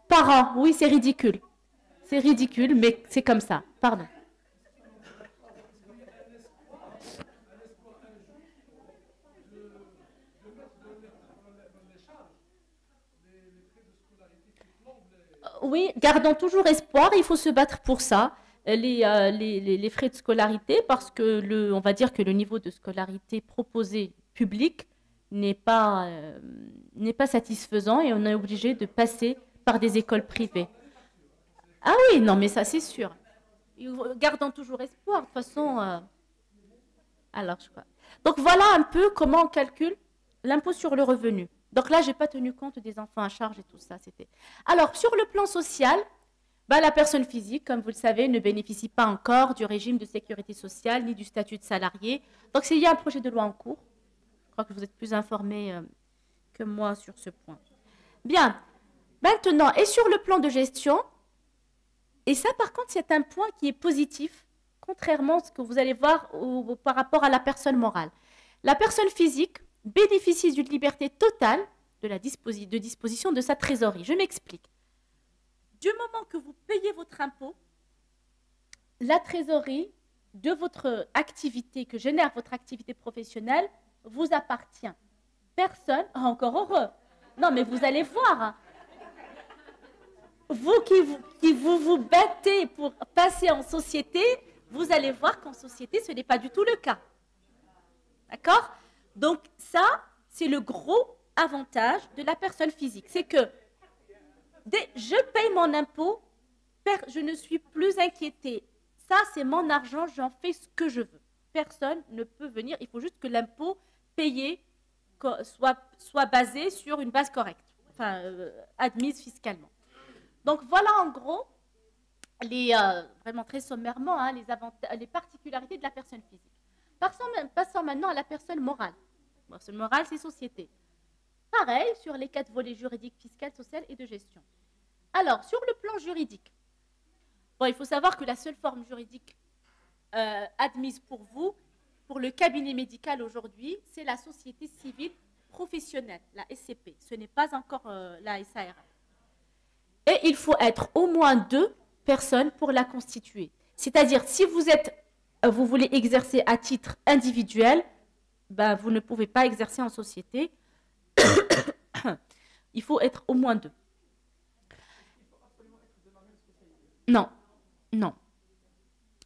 Par an, oui, c'est ridicule. C'est ridicule, mais c'est comme ça. Pardon. Oui, gardons toujours espoir, il faut se battre pour ça, les frais de scolarité, parce que on va dire que le niveau de scolarité proposé public n'est pas satisfaisant et on est obligé de passer par des écoles privées. Ah oui, non, mais ça c'est sûr. Gardons toujours espoir, de toute façon. Alors, je crois. Donc voilà un peu comment on calcule l'impôt sur le revenu. Donc là, je n'ai pas tenu compte des enfants à charge et tout ça. Alors, sur le plan social, la personne physique, comme vous le savez, ne bénéficie pas encore du régime de sécurité sociale ni du statut de salarié. Donc, il y a un projet de loi en cours. Je crois que vous êtes plus informés que moi sur ce point. Bien. Maintenant, et sur le plan de gestion, et ça, par contre, c'est un point qui est positif, contrairement à ce que vous allez voir par rapport à la personne morale. La personne physique bénéficie d'une liberté totale de disposition de sa trésorerie. Je m'explique. Du moment que vous payez votre impôt, la trésorerie de votre activité, que génère votre activité professionnelle, vous appartient. Personne, encore heureux. Non, mais vous allez voir. Hein. Vous qui vous battez pour passer en société, vous allez voir qu'en société, ce n'est pas du tout le cas. D'accord ? Donc ça, c'est le gros avantage de la personne physique. C'est que je paye mon impôt, je ne suis plus inquiétée. Ça, c'est mon argent, j'en fais ce que je veux. Personne ne peut venir. Il faut juste que l'impôt payé soit basé sur une base correcte, enfin admise fiscalement. Donc voilà en gros, vraiment très sommairement, les particularités de la personne physique. Passons maintenant à la personne morale. La personne morale, c'est société. Pareil sur les 4 volets juridiques, fiscal, social et de gestion. Alors, sur le plan juridique, il faut savoir que la seule forme juridique admise pour vous, pour le cabinet médical aujourd'hui, c'est la société civile professionnelle, la SCP. Ce n'est pas encore la SARL. Et il faut être au moins 2 personnes pour la constituer. C'est-à-dire, si vous voulez exercer à titre individuel, vous ne pouvez pas exercer en société. Il faut être au moins 2. Non, non.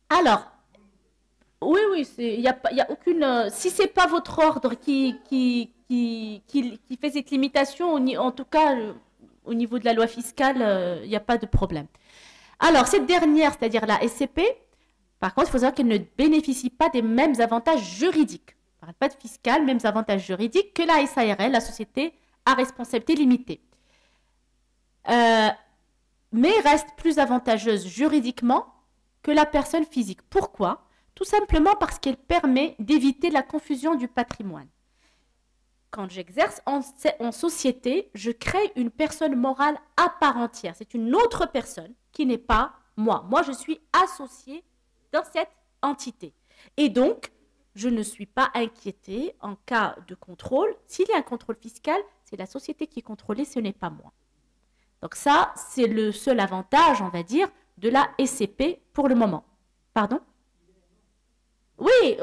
Alors, oui, il n'y a aucune... si ce n'est pas votre ordre qui fait cette limitation, en tout cas, au niveau de la loi fiscale, il n'y a pas de problème. Alors, cette dernière, c'est-à-dire la SCP, par contre, il faut savoir qu'elle ne bénéficie pas des mêmes avantages juridiques. On ne parle pas de fiscal, mêmes avantages juridiques que la SARL, la société à responsabilité limitée. Mais reste plus avantageuse juridiquement que la personne physique. Pourquoi ? Tout simplement parce qu'elle permet d'éviter la confusion du patrimoine. Quand j'exerce en société, je crée une personne morale à part entière. C'est une autre personne qui n'est pas moi. Moi, je suis associée dans cette entité. Et donc, je ne suis pas inquiétée en cas de contrôle. S'il y a un contrôle fiscal, c'est la société qui est contrôlée, ce n'est pas moi. Donc ça, c'est le seul avantage, on va dire, de la SCP pour le moment. Pardon ? Oui,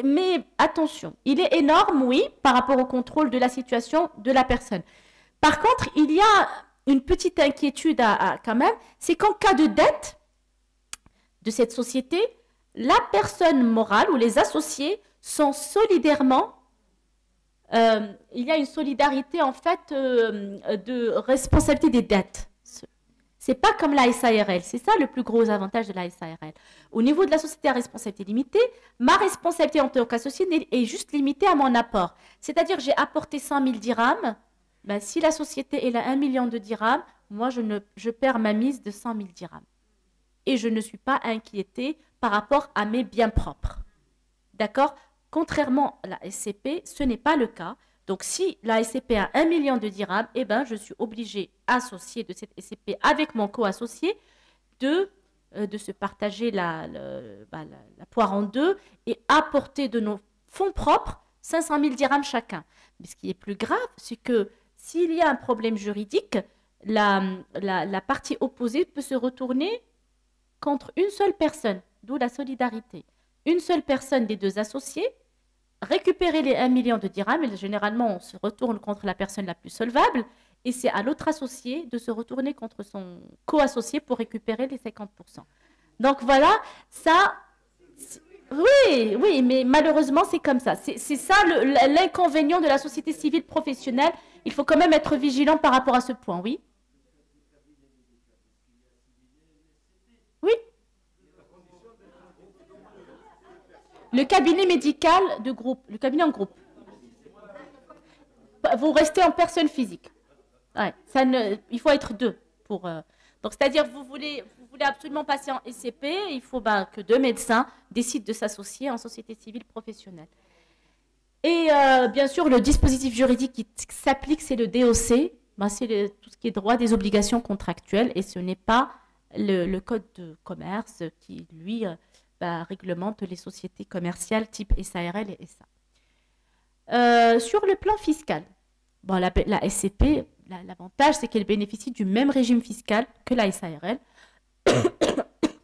mais attention, il est énorme, oui, par rapport au contrôle de la situation de la personne. Par contre, il y a une petite inquiétude quand même, c'est qu'en cas de dette de cette société, la personne morale ou les associés sont solidairement, il y a une solidarité en fait de responsabilité des dettes. C'est pas comme la SARL. C'est ça le plus gros avantage de la SARL. Au niveau de la société à responsabilité limitée, ma responsabilité en tant qu'associé est juste limitée à mon apport. C'est-à-dire, j'ai apporté 100 000 dirhams. Ben, si la société est à 1 million de dirhams, moi, je perds ma mise de 100 000 dirhams. Et je ne suis pas inquiétée par rapport à mes biens propres. D'accord? Contrairement à la SCP, ce n'est pas le cas. Donc, si la SCP a 1 million de dirhams, eh ben, je suis obligée, associée de cette SCP avec mon co-associé, de se partager la poire en deux et apporter de nos fonds propres 500 000 dirhams chacun. Mais ce qui est plus grave, c'est que s'il y a un problème juridique, la partie opposée peut se retourner contre une seule personne, d'où la solidarité. Une seule personne des deux associés, récupérer les 1 million de dirhams, et généralement on se retourne contre la personne la plus solvable, et c'est à l'autre associé de se retourner contre son co-associé pour récupérer les 50%. Donc voilà, ça, oui, mais malheureusement c'est comme ça. C'est ça l'inconvénient de la société civile professionnelle. Il faut quand même être vigilant par rapport à ce point, oui. Oui. Le cabinet médical de groupe, le cabinet en groupe. Vous restez en personne physique. Ouais, il faut être deux pour. Donc c'est-à-dire vous voulez absolument passer en SCP, il faut que deux médecins décident de s'associer en société civile professionnelle. Et bien sûr le dispositif juridique qui s'applique c'est le DOC, c'est tout ce qui est droit des obligations contractuelles et ce n'est pas le code de commerce qui lui réglemente les sociétés commerciales type SARL et SA. Sur le plan fiscal, la SCP, l'avantage, c'est qu'elle bénéficie du même régime fiscal que la SARL.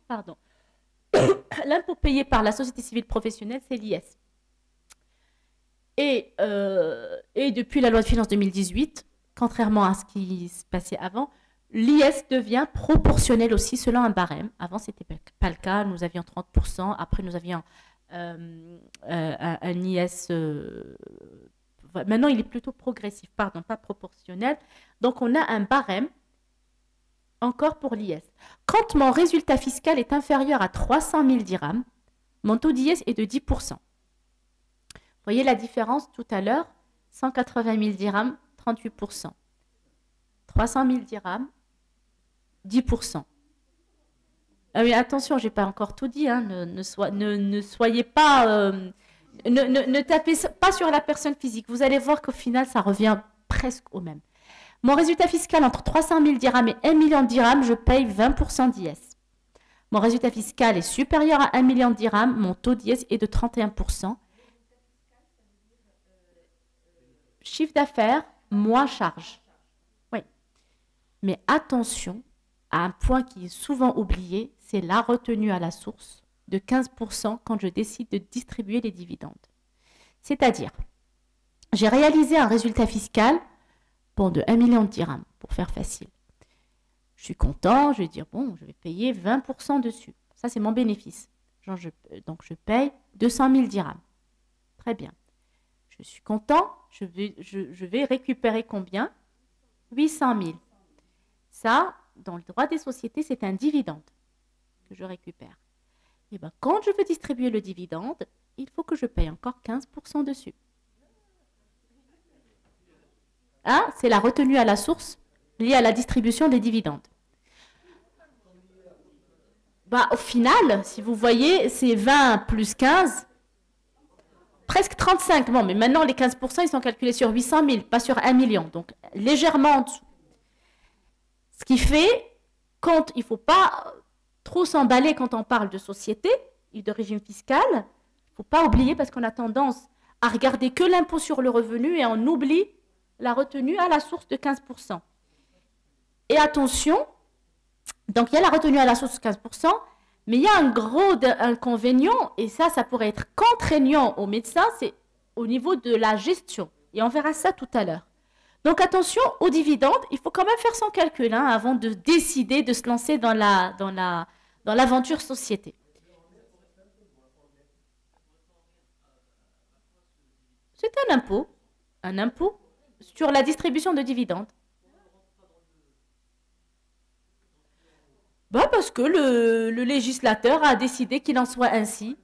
Pardon. L'impôt payé par la société civile professionnelle, c'est l'IS. Et depuis la loi de finances 2018, contrairement à ce qui se passait avant, l'IS devient proportionnel aussi selon un barème. Avant, ce n'était pas le cas. Nous avions 30%. Après, nous avions un IS... maintenant, il est plutôt progressif, pardon, pas proportionnel. Donc, on a un barème encore pour l'IS. Quand mon résultat fiscal est inférieur à 300 000 dirhams, mon taux d'IS est de 10%. Vous voyez la différence tout à l'heure? 180 000 dirhams, 38%. 300 000 dirhams, 10%. Ah oui, attention, je n'ai pas encore tout dit. Hein, ne soyez pas... ne tapez pas sur la personne physique. Vous allez voir qu'au final, ça revient presque au même. Mon résultat fiscal entre 300 000 dirhams et 1 million de dirhams, je paye 20% d'IS. Mon résultat fiscal est supérieur à 1 million de dirhams, mon taux d'IS est de 31%. Chiffre d'affaires, moins charge. Oui. Mais attention à un point qui est souvent oublié, c'est la retenue à la source de 15% quand je décide de distribuer les dividendes. C'est-à-dire, j'ai réalisé un résultat fiscal de 1 million de dirhams, pour faire facile. Je suis content, je vais dire, bon, je vais payer 20% dessus. Ça, c'est mon bénéfice. Donc, je paye 200 000 dirhams. Très bien. Je suis content, je vais récupérer combien? 800 000. Ça, dans le droit des sociétés, c'est un dividende que je récupère. Et bien, quand je veux distribuer le dividende, il faut que je paye encore 15% dessus. Hein? C'est la retenue à la source liée à la distribution des dividendes. Au final, si vous voyez, c'est 20 plus 15, presque 35. Bon, mais maintenant, les 15%, ils sont calculés sur 800 000, pas sur 1 million. Donc, légèrement en dessous. Ce qui fait, il ne faut pas trop s'emballer quand on parle de société et de régime fiscal. Il ne faut pas oublier parce qu'on a tendance à regarder que l'impôt sur le revenu et on oublie la retenue à la source de 15%. Et attention, donc il y a la retenue à la source de 15%, mais il y a un gros inconvénient, et ça pourrait être contraignant aux médecins, c'est au niveau de la gestion. Et on verra ça tout à l'heure. Donc attention aux dividendes, il faut quand même faire son calcul avant de décider de se lancer dans l'aventure société. C'est un impôt sur la distribution de dividendes. Bah parce que le législateur a décidé qu'il en soit ainsi.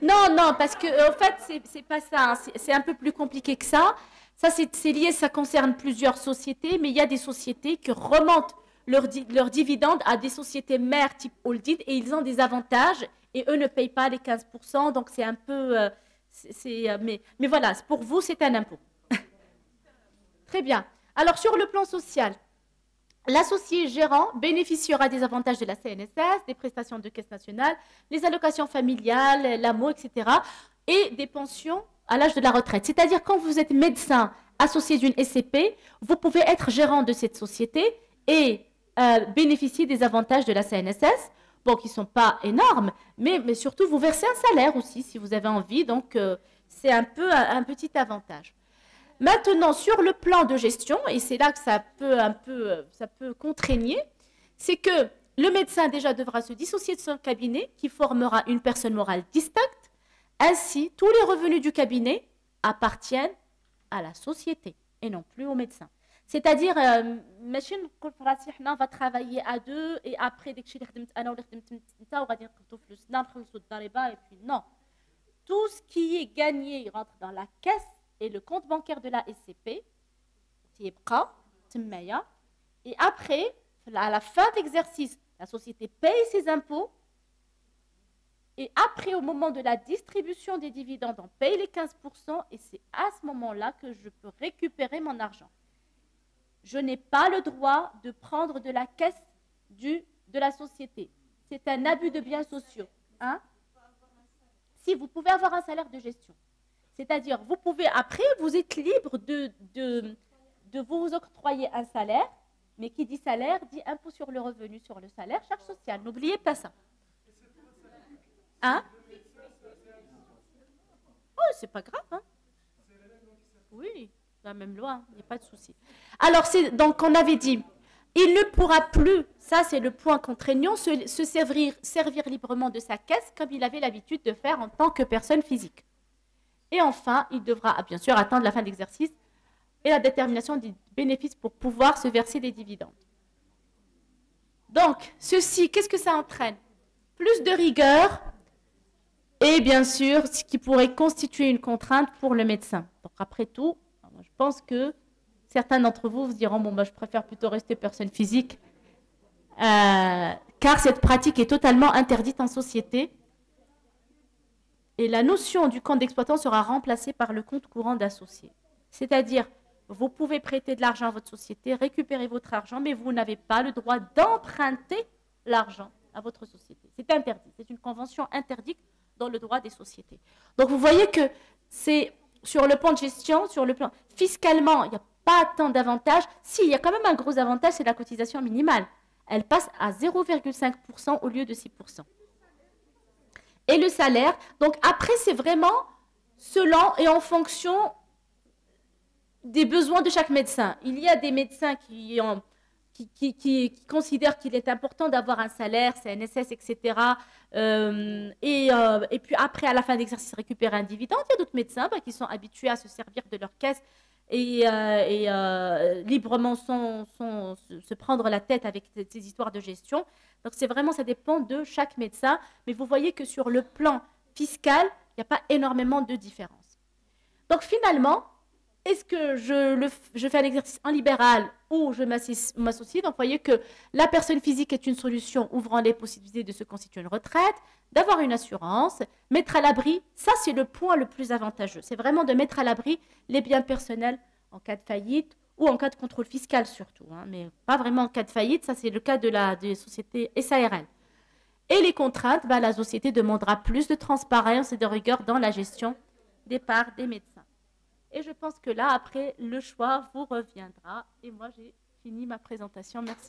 Non, non, parce que en fait, c'est pas ça. Hein. C'est un peu plus compliqué que ça. Ça, c'est lié, ça concerne plusieurs sociétés, mais il y a des sociétés qui remontent leurs dividendes à des sociétés mères type holding et ils ont des avantages et eux ne payent pas les 15%. Donc, c'est un peu... mais voilà, pour vous, c'est un impôt. Très bien. Alors, sur le plan social, l'associé gérant bénéficiera des avantages de la CNSS, des prestations de caisse nationale, les allocations familiales, l'AMO, etc. et des pensions à l'âge de la retraite. C'est-à-dire quand vous êtes médecin associé d'une SCP, vous pouvez être gérant de cette société et bénéficier des avantages de la CNSS, bon, qui ne sont pas énormes, mais surtout vous versez un salaire aussi si vous avez envie, donc c'est un peu un petit avantage. Maintenant, sur le plan de gestion, et c'est là que ça peut contraigner, c'est que le médecin déjà devra se dissocier de son cabinet qui formera une personne morale distincte. Ainsi, tous les revenus du cabinet appartiennent à la société et non plus au médecin. C'est-à-dire, machine on va travailler à deux et après, dès que je et puis non. Tout ce qui est gagné rentre dans la caisse et le compte bancaire de la SCP, et après, à la fin de l'exercice, la société paye ses impôts, et après, au moment de la distribution des dividendes, on paye les 15%, et c'est à ce moment-là que je peux récupérer mon argent. Je n'ai pas le droit de prendre de la caisse de la société. C'est un abus de biens sociaux. Hein? Si, vous pouvez avoir un salaire de gestion. C'est-à-dire, vous pouvez, après, vous êtes libre de vous octroyer un salaire, mais qui dit salaire, dit impôt sur le revenu, sur le salaire, charge sociale. N'oubliez pas ça. Hein? Oh, c'est pas grave, hein? Oui, la même loi, il n'y a pas de souci. Alors, donc, on avait dit, il ne pourra plus, ça c'est le point contraignant, se servir librement de sa caisse comme il avait l'habitude de faire en tant que personne physique. Et enfin, il devra bien sûr attendre la fin de l'exercice et la détermination des bénéfices pour pouvoir se verser des dividendes. Donc, ceci, qu'est-ce que ça entraîne? Plus de rigueur et bien sûr, ce qui pourrait constituer une contrainte pour le médecin. Donc, après tout, je pense que certains d'entre vous se diront, bon, je préfère plutôt rester personne physique, car cette pratique est totalement interdite en société. Et la notion du compte d'exploitant sera remplacée par le compte courant d'associé. C'est-à-dire, vous pouvez prêter de l'argent à votre société, récupérer votre argent, mais vous n'avez pas le droit d'emprunter l'argent à votre société. C'est interdit. C'est une convention interdite dans le droit des sociétés. Donc, vous voyez que c'est sur le plan de gestion, sur le plan fiscalement, il n'y a pas tant d'avantages. Si, il y a quand même un gros avantage, c'est la cotisation minimale. Elle passe à 0,5% au lieu de 6%. Et le salaire, donc après, c'est vraiment selon et en fonction des besoins de chaque médecin. Il y a des médecins qui considèrent qu'il est important d'avoir un salaire, CNSS, etc. Et puis après, à la fin de l'exercice, récupérer un dividende. Il y a d'autres médecins qui sont habitués à se servir de leur caisse et librement se prendre la tête avec ces histoires de gestion. Donc c'est vraiment, ça dépend de chaque médecin. Mais vous voyez que sur le plan fiscal, il n'y a pas énormément de différence. Donc finalement, est-ce que je fais un exercice en libéral ou je m'associe? Donc vous voyez que la personne physique est une solution ouvrant les possibilités de se constituer une retraite, d'avoir une assurance, mettre à l'abri. Ça, c'est le point le plus avantageux. C'est vraiment de mettre à l'abri les biens personnels en cas de faillite ou en cas de contrôle fiscal surtout, hein, mais pas vraiment en cas de faillite. Ça, c'est le cas des sociétés SARL. Et les contraintes, la société demandera plus de transparence et de rigueur dans la gestion des parts des médecins. Et je pense que là, après, le choix vous reviendra. Et moi, j'ai fini ma présentation. Merci.